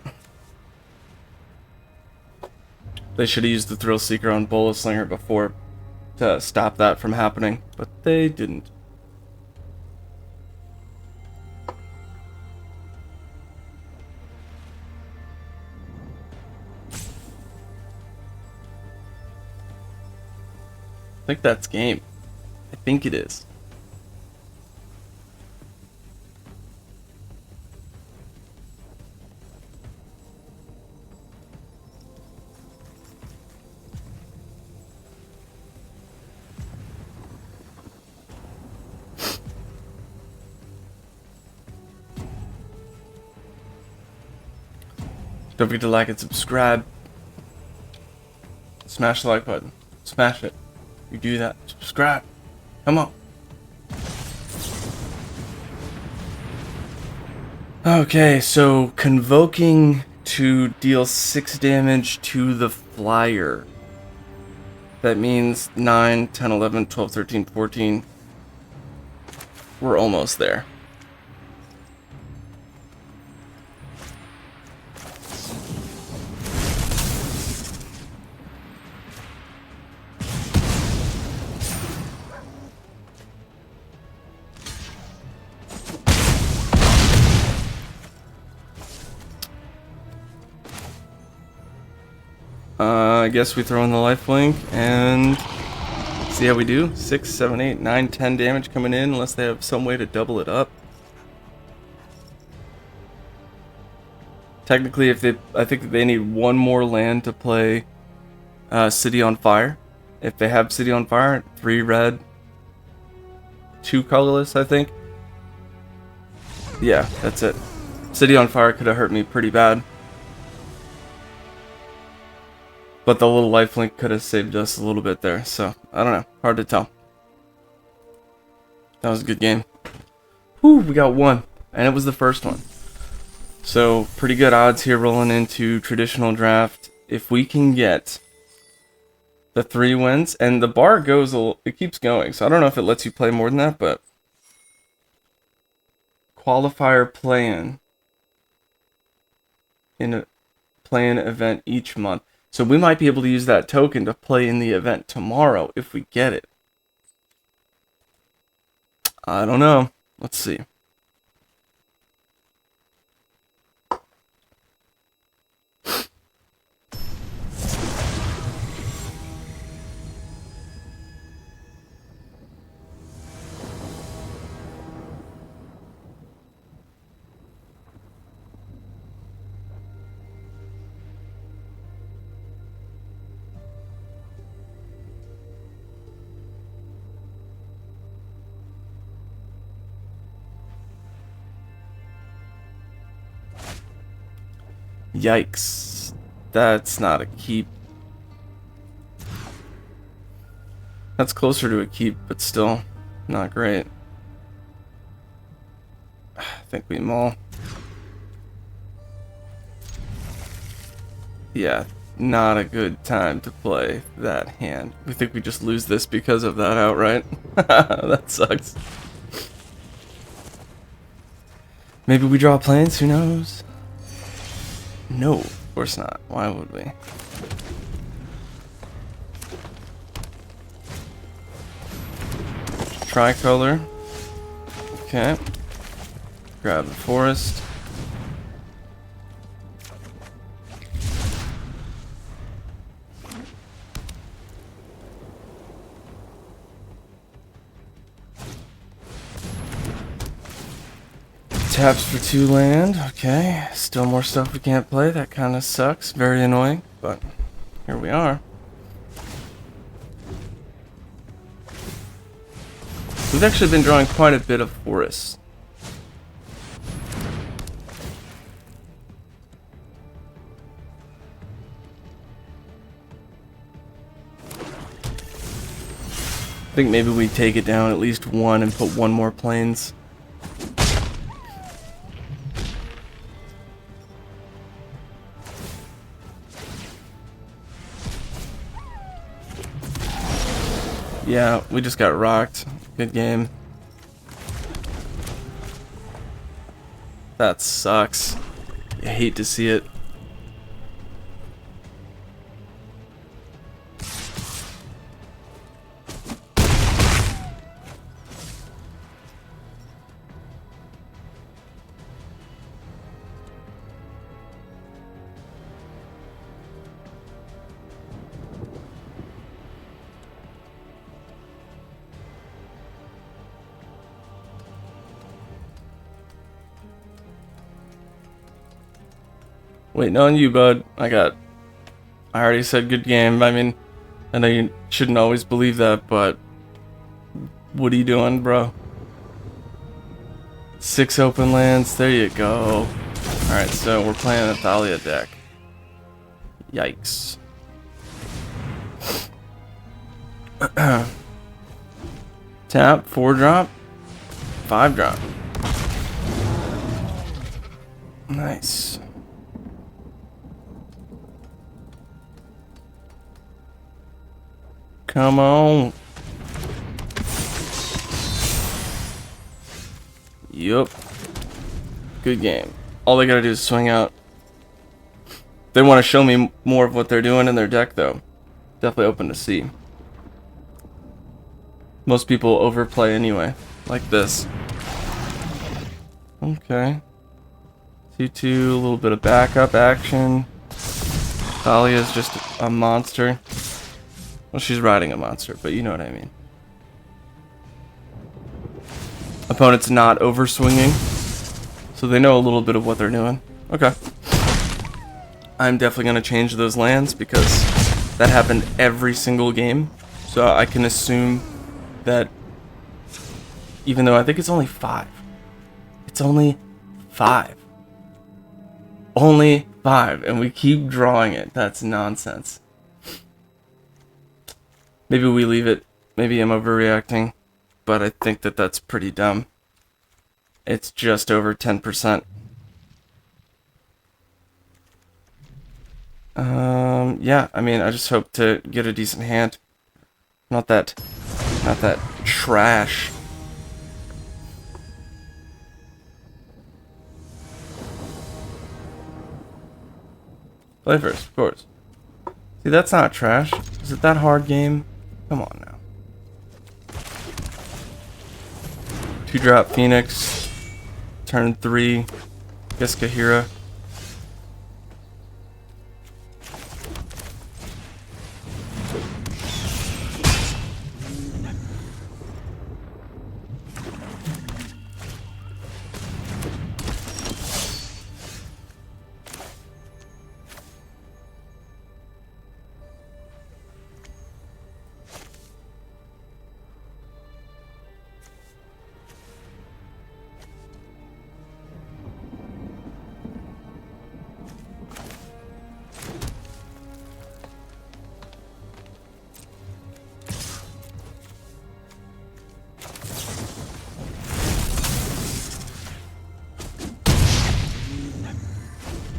They should have used the Thrill Seeker on Bola Slinger before to stop that from happening, but they didn't. I think that's game. I think it is. Don't forget to like and subscribe. Smash the like button. Smash it. You do that. Subscribe. Come on. Okay, so convoking to deal 6 damage to the flyer. That means 9, 10, 11, 12, 13, 14. We're almost there. I guess we throw in the lifelink and see how we do. 6, 7, 8, 9, 10 damage coming in, unless they have some way to double it up. Technically, I think they need one more land to play City on Fire. If they have City on Fire, 3 red, 2 colorless, I think. Yeah, that's it. City on Fire could have hurt me pretty bad. But the little lifelink could have saved us a little bit there, so I don't know. Hard to tell. That was a good game. Whew, we got 1, and it was the first one. So, pretty good odds here rolling into traditional draft. If we can get the 3 wins, and the bar goes, it keeps going, so I don't know if it lets you play more than that, but qualifier play-in in a play-in event each month. So we might be able to use that token to play in the event tomorrow if we get it. I don't know. Let's see. Yikes. That's not a keep. That's closer to a keep, but still not great. I think we maul. Yeah, not a good time to play that hand. We think we just lose this because of that outright. That sucks. Maybe we draw planes, who knows? No, of course not. Why would we? Tricolor. Okay. Grab the forest. Taps for 2 land. Okay. Still more stuff we can't play. That kind of sucks. Very annoying, but here we are. We've actually been drawing quite a bit of forests. I think maybe we take it down at least 1 and put 1 more plains. Yeah, we just got rocked. Good game. That sucks. I hate to see it. Waiting on you, bud. I already said good game. I mean, I know you shouldn't always believe that, but what are you doing, bro? 6 open lands. There you go. Alright, so we're playing a Thalia deck. Yikes. Tap, 4-drop, 5-drop. Nice. Come on. Yup. Good game. All they gotta do is swing out. They want to show me more of what they're doing in their deck, though. Definitely open to see. Most people overplay anyway, like this. Okay. 2-2, a little bit of backup action. Thalia is just a monster. Well, she's riding a monster, but you know what I mean. Opponent's not overswinging, so they know a little bit of what they're doing. Okay. I'm definitely going to change those lands because that happened every single game. So I can assume that even though I think it's only 5. It's only 5. Only 5, and we keep drawing it. That's nonsense. Maybe we leave it. Maybe I'm overreacting, but I think that that's pretty dumb. It's just over 10%. Yeah, I mean, I just hope to get a decent hand. Not that trash. Play first, of course. See, that's not trash. Is it that hard game? Come on now. 2-drop Phoenix. Turn 3. Guess Kahira.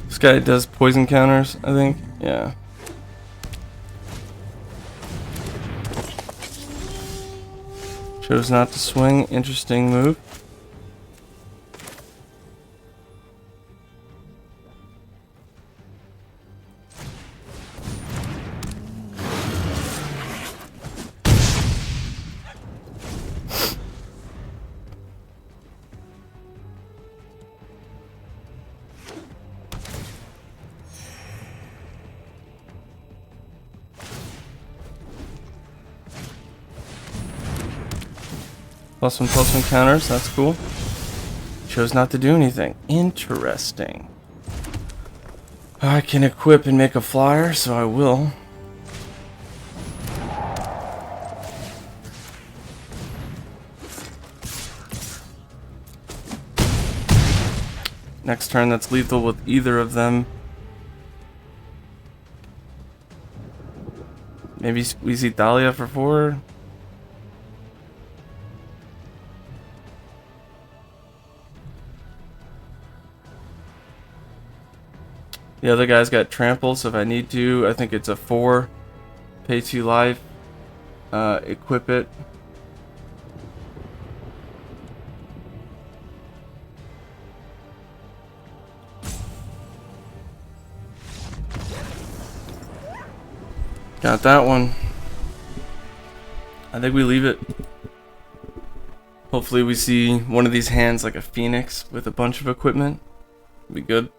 This guy does poison counters, I think. Yeah. Chose not to swing. Interesting move. +1/+1 counters, that's cool. Chose not to do anything. Interesting. I can equip and make a flyer, so I will. Next turn that's lethal with either of them. Maybe we see Thalia for 4. The other guy's got trample, so if I need to, I think it's a 4. Pay 2 life. Equip it. Got that one. I think we leave it. Hopefully we see one of these hands like a Phoenix with a bunch of equipment. Be good.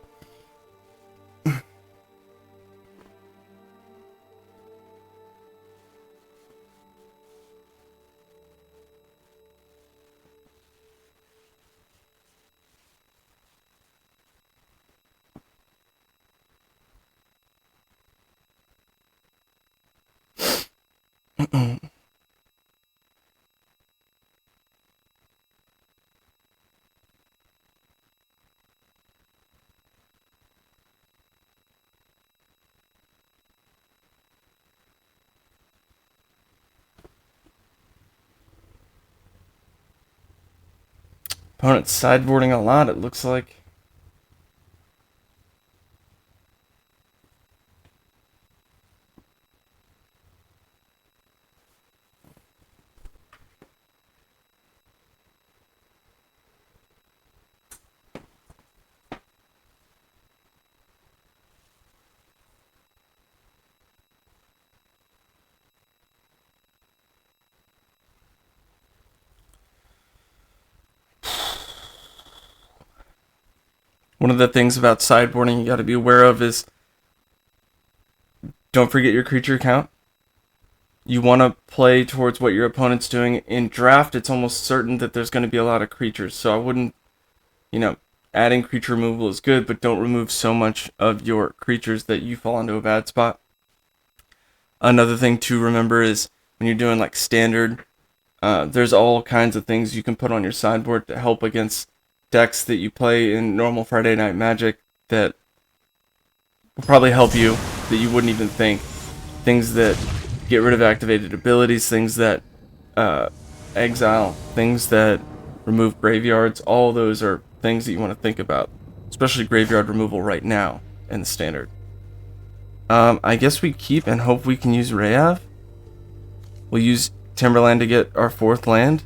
Opponent's sideboarding a lot, it looks like. One of the things about sideboarding you got to be aware of is Don't forget your creature count. You want to play towards what your opponent's doing. In draft, it's almost certain that there's going to be a lot of creatures, so I wouldn't, adding creature removal is good, but don't remove so much of your creatures that you fall into a bad spot. Another thing to remember is when you're doing like standard, there's all kinds of things you can put on your sideboard to help against decks that you play in normal Friday Night Magic that will probably help you that you wouldn't even think. Things that get rid of activated abilities, things that exile, things that remove graveyards. All those are things that you want to think about, especially graveyard removal right now in the standard. I guess we keep and hope we can use Rayav. We'll use Timberland to get our 4th land.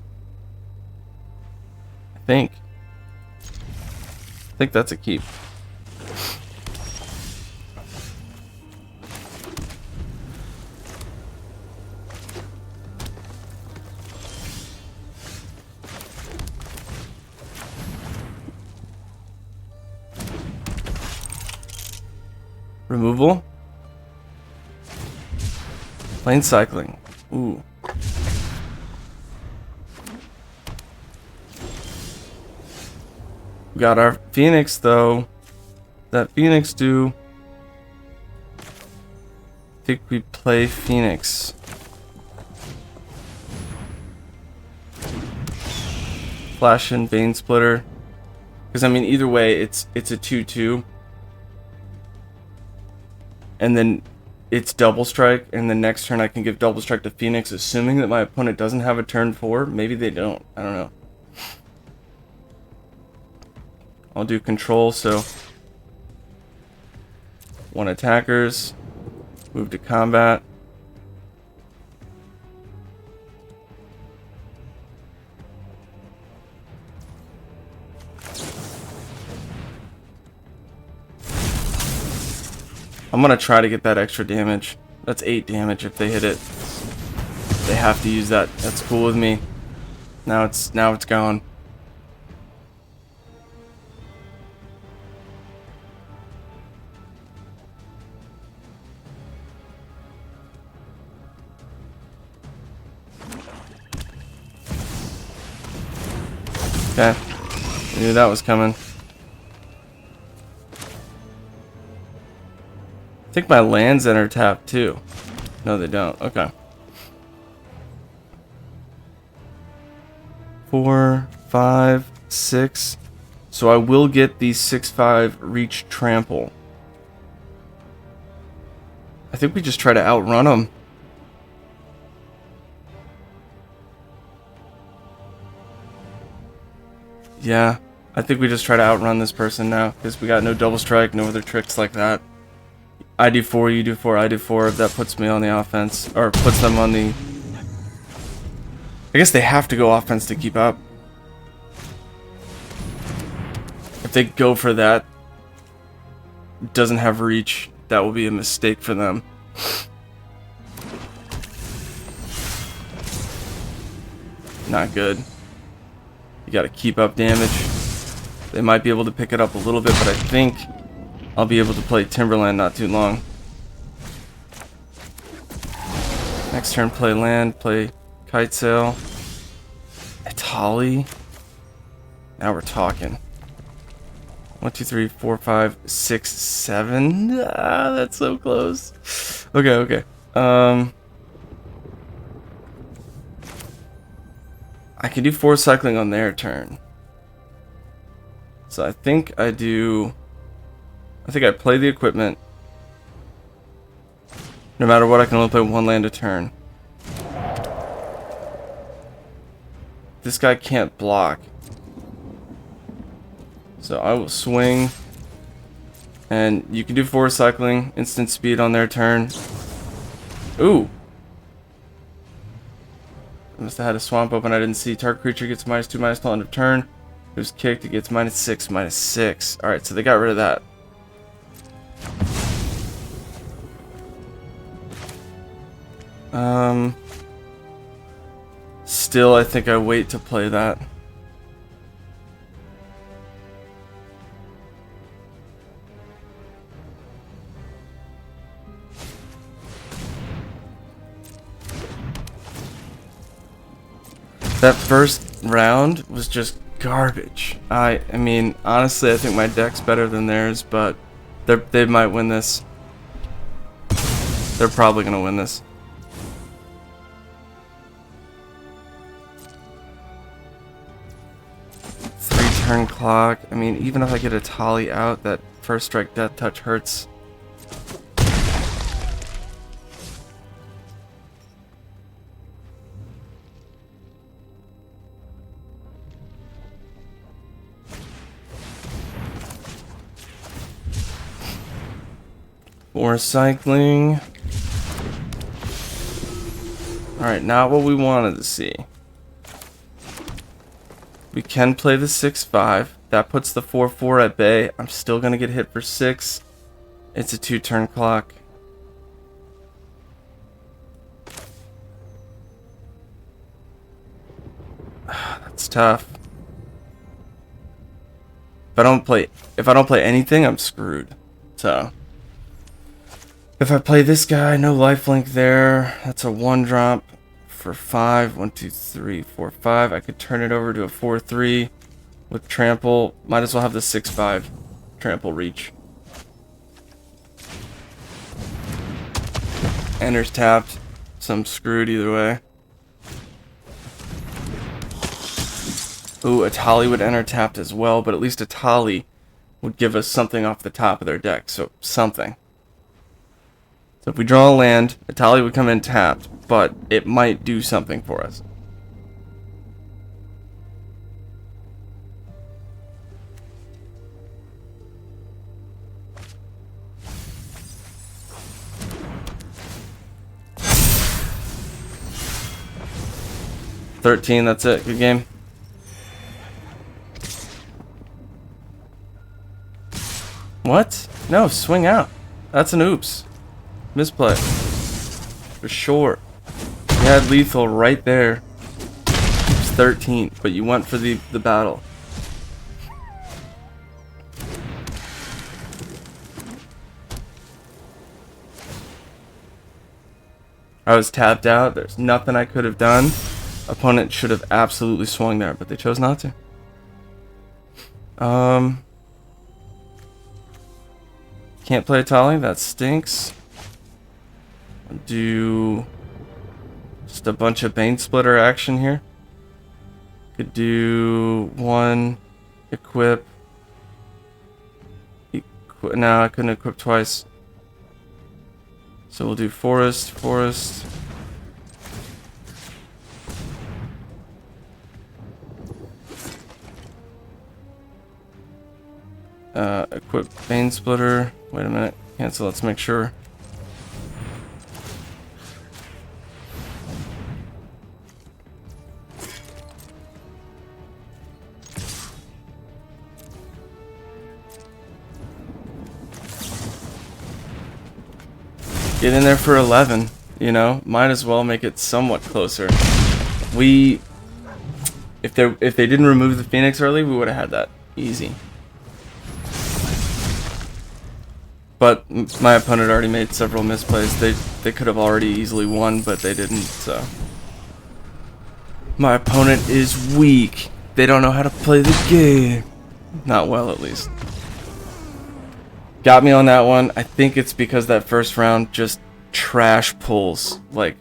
I think that's a keep. Removal. Plane cycling. Ooh. We got our Phoenix though. That Phoenix do. I think we play Phoenix. Flash and Bane Splitter. Because I mean either way it's a 2/2. And then it's double strike, and the next turn I can give double strike to Phoenix, assuming that my opponent doesn't have a turn 4. Maybe they don't. I don't know. I'll do control, so 1 attackers, move to combat. I'm gonna try to get that extra damage. That's 8 damage if they hit it. They have to use that. That's cool with me. Now it's gone. Okay. I knew that was coming. I think my lands enter tap too. No, they don't. Okay. 4, 5, 6. So I will get the 6/5 reach trample. I think we just try to outrun them. Yeah, I think we just try to outrun this person now because we got no double strike, no other tricks like that. I do 4, you do 4, I do 4. That puts me on the offense, or puts them on the... I guess they have to go offense to keep up. If they go for that, doesn't have reach, that will be a mistake for them. Not good. You gotta keep up damage. They might be able to pick it up a little bit, but I think I'll be able to play Timberland not too long. Next turn, play land, play Kite Sail. Itali. Now we're talking. 1, 2, 3, 4, 5, 6, 7. Ah, that's so close. Okay. I can do 4 cycling on their turn. So I think I play the equipment. No matter what, I can only play 1 land a turn. This guy can't block. So I will swing. And you can do 4 cycling, instant speed on their turn. Ooh. I must have had a swamp open I didn't see. Target creature gets -2/-2 till end of turn. It was kicked, it gets -6/-6. Alright, so they got rid of that. Still, I think I wait to play that. That first round was just garbage. I mean, honestly, I think my deck's better than theirs, but they might win this. They're probably gonna win this. Turn clock. I mean, even if I get a Tali out, that first strike death touch hurts. More cycling. Alright, not what we wanted to see. We can play the 6-5. That puts the 4-4 at bay. I'm still going to get hit for 6. It's a 2-turn clock. That's tough. If I don't play anything, I'm screwed. So if I play this guy, no lifelink there. That's a 1-drop. For 5, 1, 2, 3, 4, 5. I could turn it over to a 4-3 with trample. Might as well have the 6-5 trample reach. Enter's tapped, so I'm screwed either way. Ooh, a Tali would enter tapped as well, but at least a Tali would give us something off the top of their deck, so something. So if we draw a land, a Tali would come in tapped, but it might do something for us. $13, that's it. Good game. What? No, swing out. That's an oops. Misplay. For sure. You had lethal right there. It's 13, but you went for the battle. I was tapped out. There's nothing I could have done. Opponent should have absolutely swung there, but they chose not to. Can't play a Tali. That stinks. Do just a bunch of Bane Splitter action here. Could do 1 equip. No, I couldn't equip twice. So we'll do forest. Equip Bane Splitter. Wait a minute. Cancel. Let's make sure. Get in there for 11, you know? Might as well make it somewhat closer. If they didn't remove the Phoenix early, we would have had that easy. But my opponent already made several misplays. They could have already easily won, but they didn't, so. My opponent is weak. They don't know how to play the game. Not well, at least. Got me on that one. I think it's because that first round just trash pulls. Like,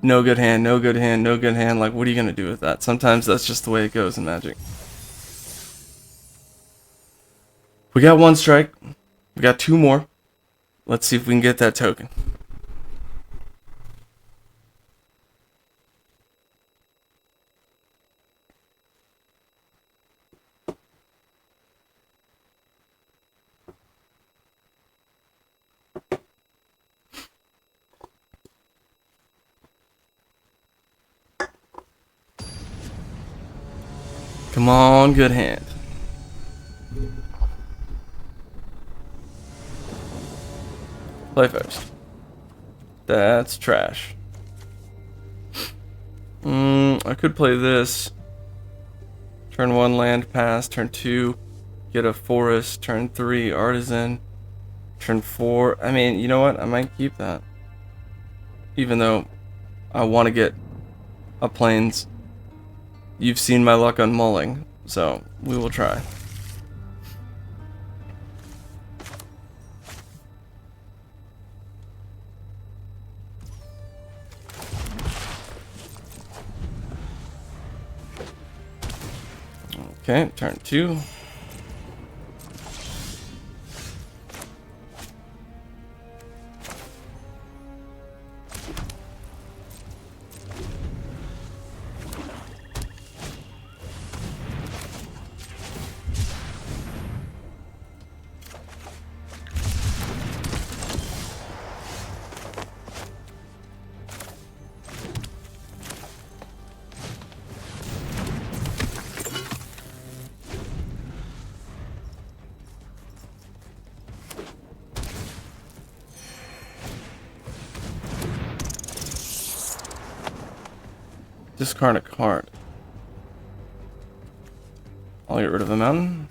no good hand, no good hand, no good hand. Like, what are you going to do with that? Sometimes that's just the way it goes in Magic. We got 1 strike. We got 2 more. Let's see if we can get that token. Come on, good hand. Play first. That's trash. I could play this. Turn 1 land pass. Turn 2 get a forest. Turn 3 artisan. Turn 4. I mean, you know what? I might keep that. Even though I want to get a plains. You've seen my luck on mulling, so we will try. Okay, turn 2. Discard a card. I'll get rid of a mountain.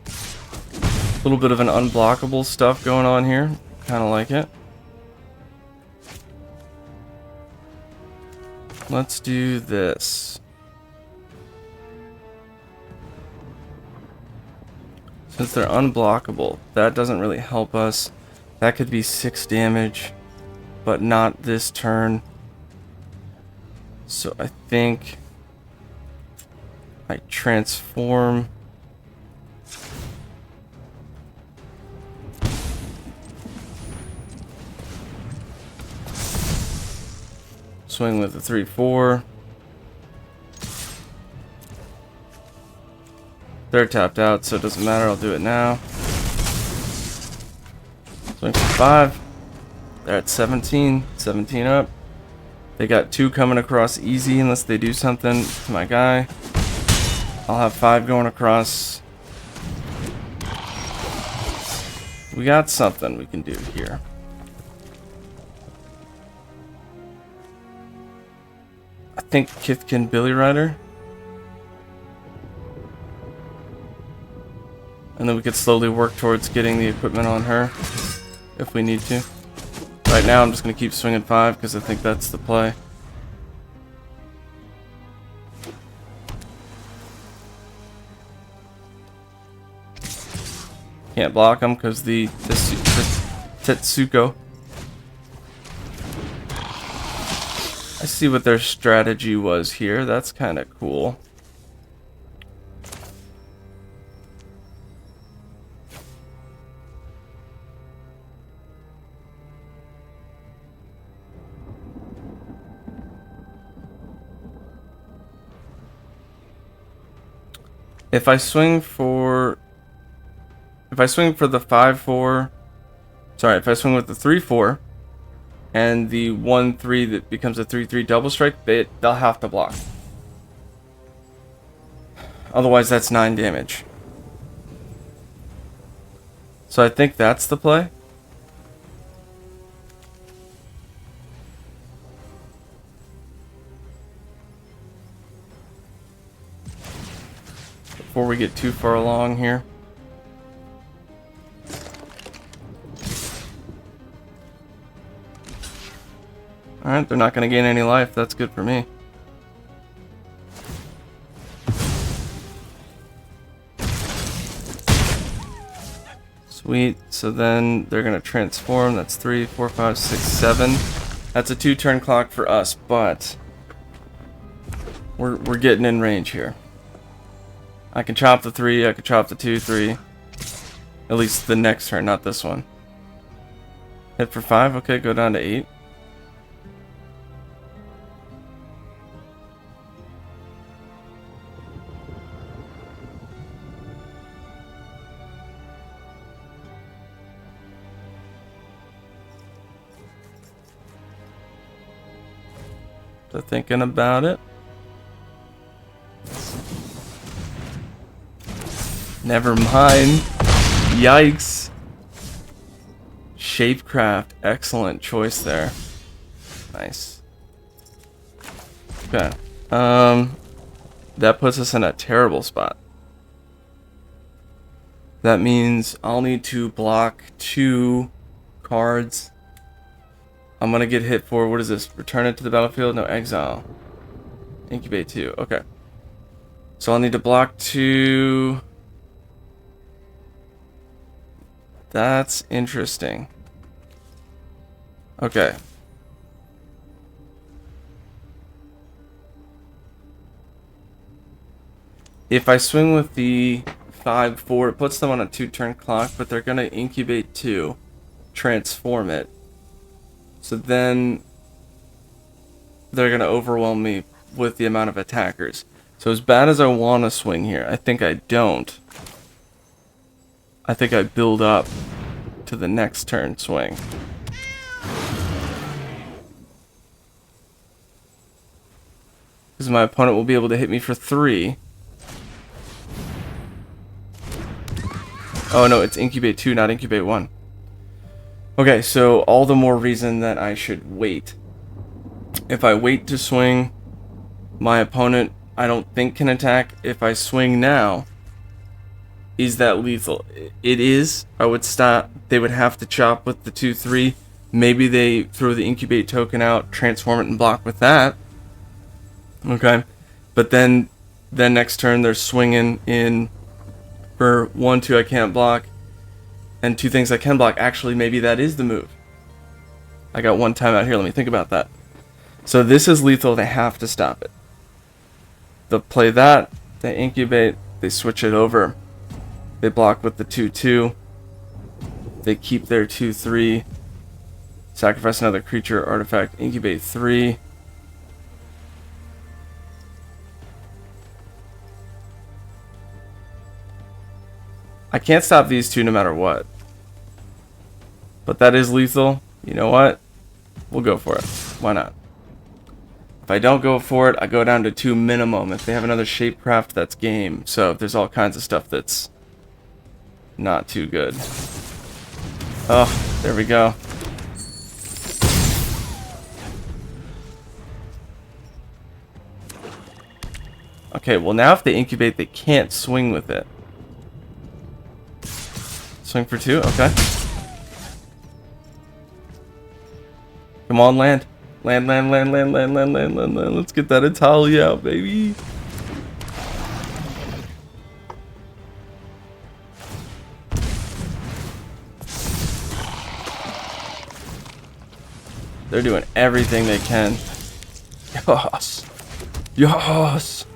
A little bit of an unblockable stuff going on here. Kind of like it. Let's do this. Since they're unblockable, that doesn't really help us. That could be 6 damage, but not this turn. So I think I transform. Swing with the 3/4. They're tapped out, so it doesn't matter. I'll do it now. Swing for 5. They're at 17. 17 up. They got 2 coming across easy unless they do something to my guy. I'll have 5 going across. We got something we can do here. I think Kithkin Billy Rider. And then we could slowly work towards getting the equipment on her if we need to. Right now I'm just going to keep swinging 5 because I think that's the play. Can't block them because the Tetsuko. I see what their strategy was here. That's kind of cool. If I swing for the 5/4, sorry, if I swing with the 3/4 and the 1/3 that becomes a 3/3 double strike, they'll have to block. Otherwise, that's 9 damage. So I think that's the play. Before we get too far along here. Alright, they're not going to gain any life. That's good for me. Sweet. So then they're going to transform. That's 3, 4, 5, 6, 7. That's a 2-turn clock for us, but we're getting in range here. I can chop the 3, I can chop the 2, 3. At least the next turn, not this one. Hit for 5, okay, go down to 8. So thinking about it. Never mind. Yikes. Shapecraft. Excellent choice there. Nice. Okay. That puts us in a terrible spot. That means I'll need to block 2 cards. I'm gonna get hit for, what is this? Return it to the battlefield? No, exile. Incubate 2. Okay. So I'll need to block 2. That's interesting. Okay. If I swing with the 5-4, it puts them on a 2-turn clock, but they're going to incubate 2, transform it. So then they're going to overwhelm me with the amount of attackers. So as bad as I want to swing here, I think I don't. I think I build up to the next turn swing. Because my opponent will be able to hit me for 3. Oh no, it's incubate 2, not incubate 1. Okay, so all the more reason that I should wait. If I wait to swing, my opponent, I don't think, can attack. If I swing now, is that lethal? It is. I would stop. They would have to chop with the 2-3. Maybe they throw the incubate token out, transform it, and block with that. Okay, but then next turn they're swinging in for 1-2 I can't block, and 2 things I can block. Actually, maybe that is the move. I got 1 timeout here. Let me think about that. So this is lethal. They have to stop it. They'll play that. They incubate. They switch it over. They block with the 2-2. They keep their 2-3. Sacrifice another creature, artifact, incubate 3. I can't stop these 2 no matter what. But that is lethal. You know what? We'll go for it. Why not? If I don't go for it, I go down to 2 minimum. If they have another Shapecraft, that's game. So there's all kinds of stuff that's not too good. Oh, there we go. Okay, well now if they incubate, they can't swing with it. Swing for 2, okay. Come on, land. Land. Let's get that Italia out, baby. They're doing everything they can. Yes. Yes.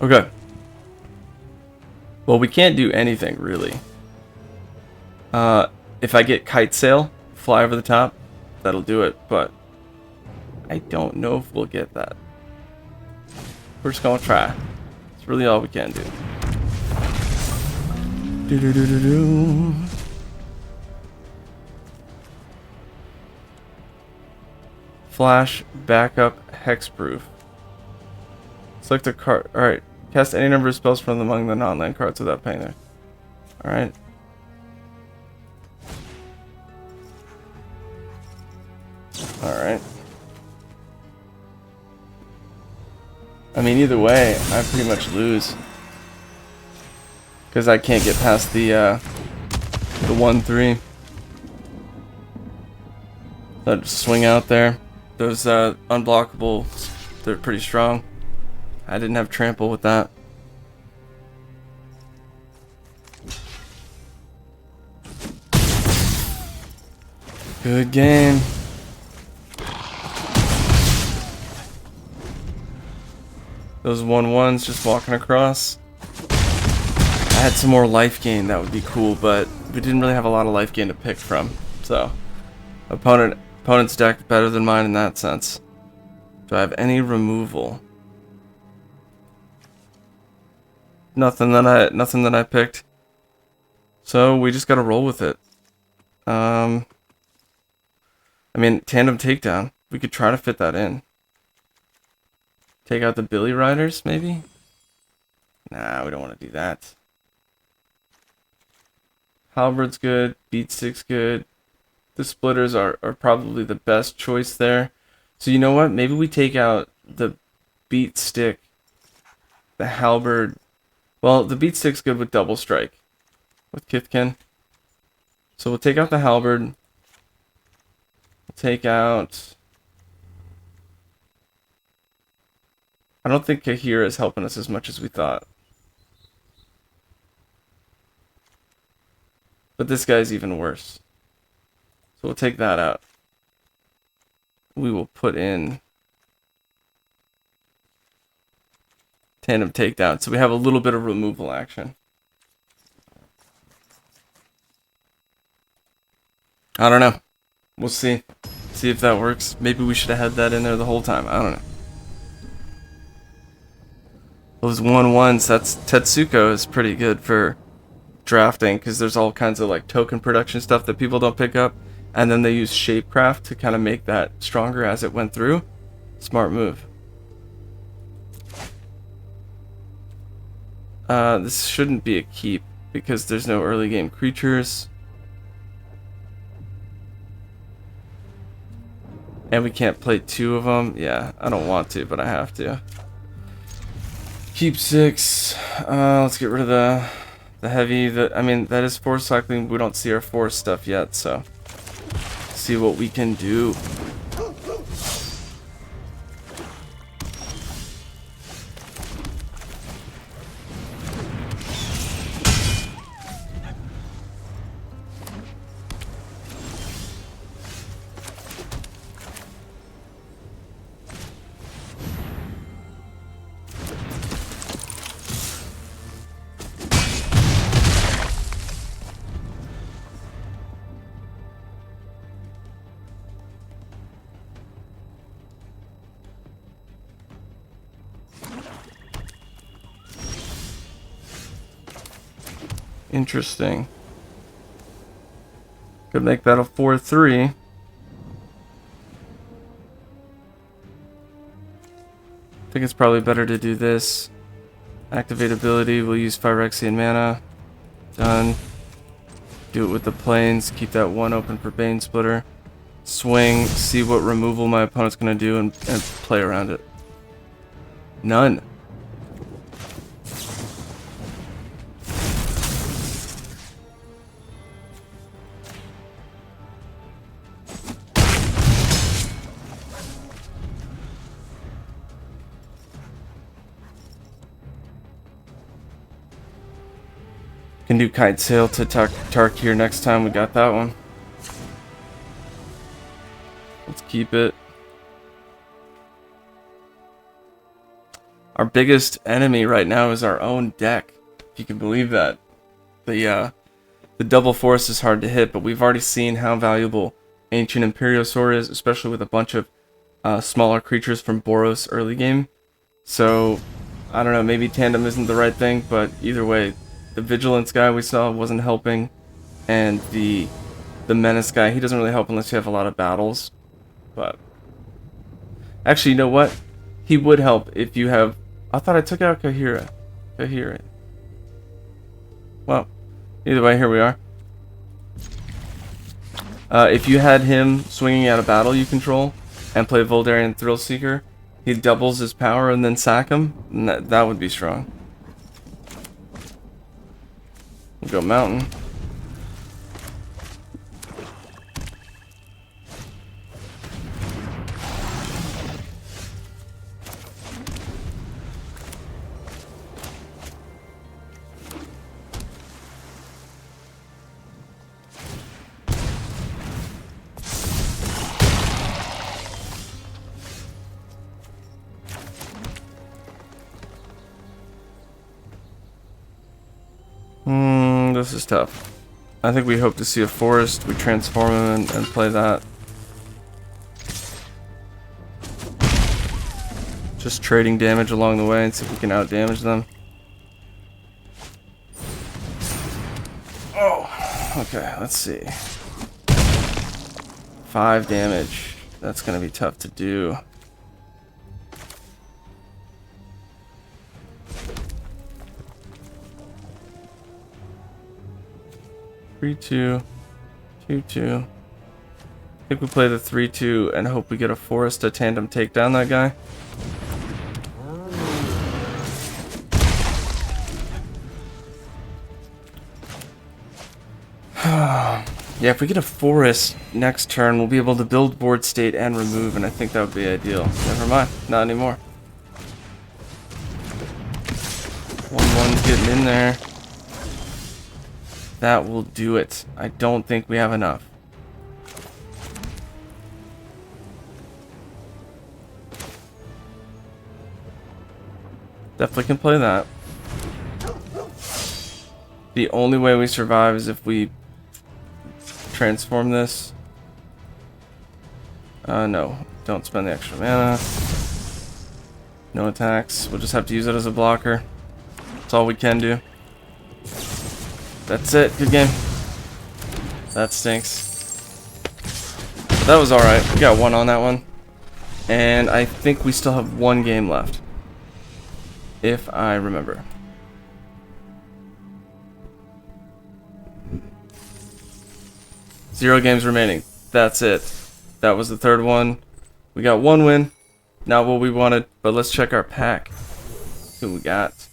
Okay. Well, we can't do anything, really. If I get Kite Sail, fly over the top, that'll do it, but I don't know if we'll get that. We're just gonna try. It's really all we can do. Do-do-do-do-do. Flash, backup, hexproof. Select a card. Alright. Cast any number of spells from among the non-land cards without paying them. Alright. Alright. I mean, either way, I pretty much lose. Because I can't get past the 1-3. So just swing out there. Those unblockables, they're pretty strong. I didn't have trample with that. Good game. Those 1-1s just walking across. I had some more life gain, that would be cool, but we didn't really have a lot of life gain to pick from. So, opponent's deck better than mine in that sense. Do I have any removal? Nothing that I picked. So we just gotta roll with it. I mean, tandem takedown. We could try to fit that in. Take out the Billy Riders, maybe? Nah, we don't want to do that. Halberd's good. Beat Stick's good. The Splitters are probably the best choice there. So you know what? Maybe we take out the Beat Stick. The Halberd. Well, the Beat Stick's good with Double Strike. With Kithkin. So we'll take out the Halberd. We'll take out... I don't think Kahira is helping us as much as we thought. But this guy's even worse. So we'll take that out. We will put in tandem takedown. So we have a little bit of removal action. I don't know. We'll see. See if that works. Maybe we should have had that in there the whole time. I don't know. Those 1/1s, that's Tetsuko is pretty good for drafting because there's all kinds of like token production stuff that people don't pick up, and then they use Shapecraft to kind of make that stronger as it went through. Smart move. This shouldn't be a keep because there's no early game creatures. And we can't play 2 of them. Yeah, I don't want to, but I have to. Keep 6. Let's get rid of the heavy. I mean, that is force cycling. We don't see our force stuff yet, so see what we can do. Interesting. Could make that a 4/3. I think it's probably better to do this. Activate ability. We'll use Phyrexian mana. Done. Do it with the planes. Keep that 1 open for Bane Splitter. Swing. See what removal my opponent's going to do and play around it. None. Can do Kite Sail to Tarkir next time. We got that one. Let's keep it. Our biggest enemy right now is our own deck. If you can believe that. The double force is hard to hit, but we've already seen how valuable Ancient Imperiosaur is, especially with a bunch of smaller creatures from Boros early game. So, I don't know, maybe tandem isn't the right thing, but either way, the Vigilance guy we saw wasn't helping, and the Menace guy, he doesn't really help unless you have a lot of battles. But actually, you know what? He would help if you have... I thought I took out Kahira. Well, either way, here we are. If you had him swinging out a battle you control and play Voldarian Thrillseeker, he doubles his power and then sack him, and that would be strong. We'll go Mountain. This is tough. I think we hope to see a forest. We transform him and play that. Just trading damage along the way and see if we can out damage them. Oh, okay, let's see. 5 damage. That's gonna be tough to do. Three, 2, 2, 2. I think we play the 3-2 and hope we get a forest to tandem take down that guy. Yeah, if we get a forest next turn, we'll be able to build board state and remove, and I think that would be ideal. Never mind, not anymore. getting in there. That will do it. I don't think we have enough. Definitely can play that. The only way we survive is if we transform this. No. Don't spend the extra mana. No attacks. We'll just have to use it as a blocker. That's all we can do. That's it. Good game. That stinks. That was alright. We got one on that one. And I think we still have one game left. If I remember. Zero games remaining. That's it. That was the third one. We got one win. Not what we wanted, but let's check our pack. See what we got.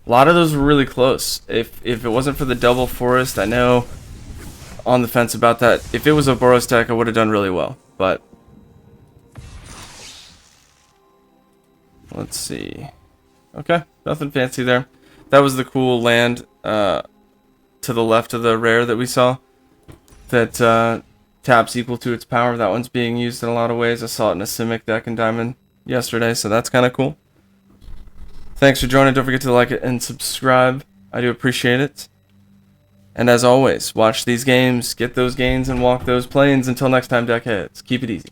A lot of those were really close. If it wasn't for the double forest, I know on the fence about that. If it was a Boros deck, I would have done really well. But let's see. Okay, nothing fancy there. That was the cool land to the left of the rare that we saw. That taps equal to its power. That one's being used in a lot of ways. I saw it in a Simic deck in Diamond yesterday, so that's kind of cool. Thanks for joining. Don't forget to like it and subscribe. I do appreciate it. And as always, watch these games, get those gains, and walk those planes. Until next time, deckheads, keep it easy.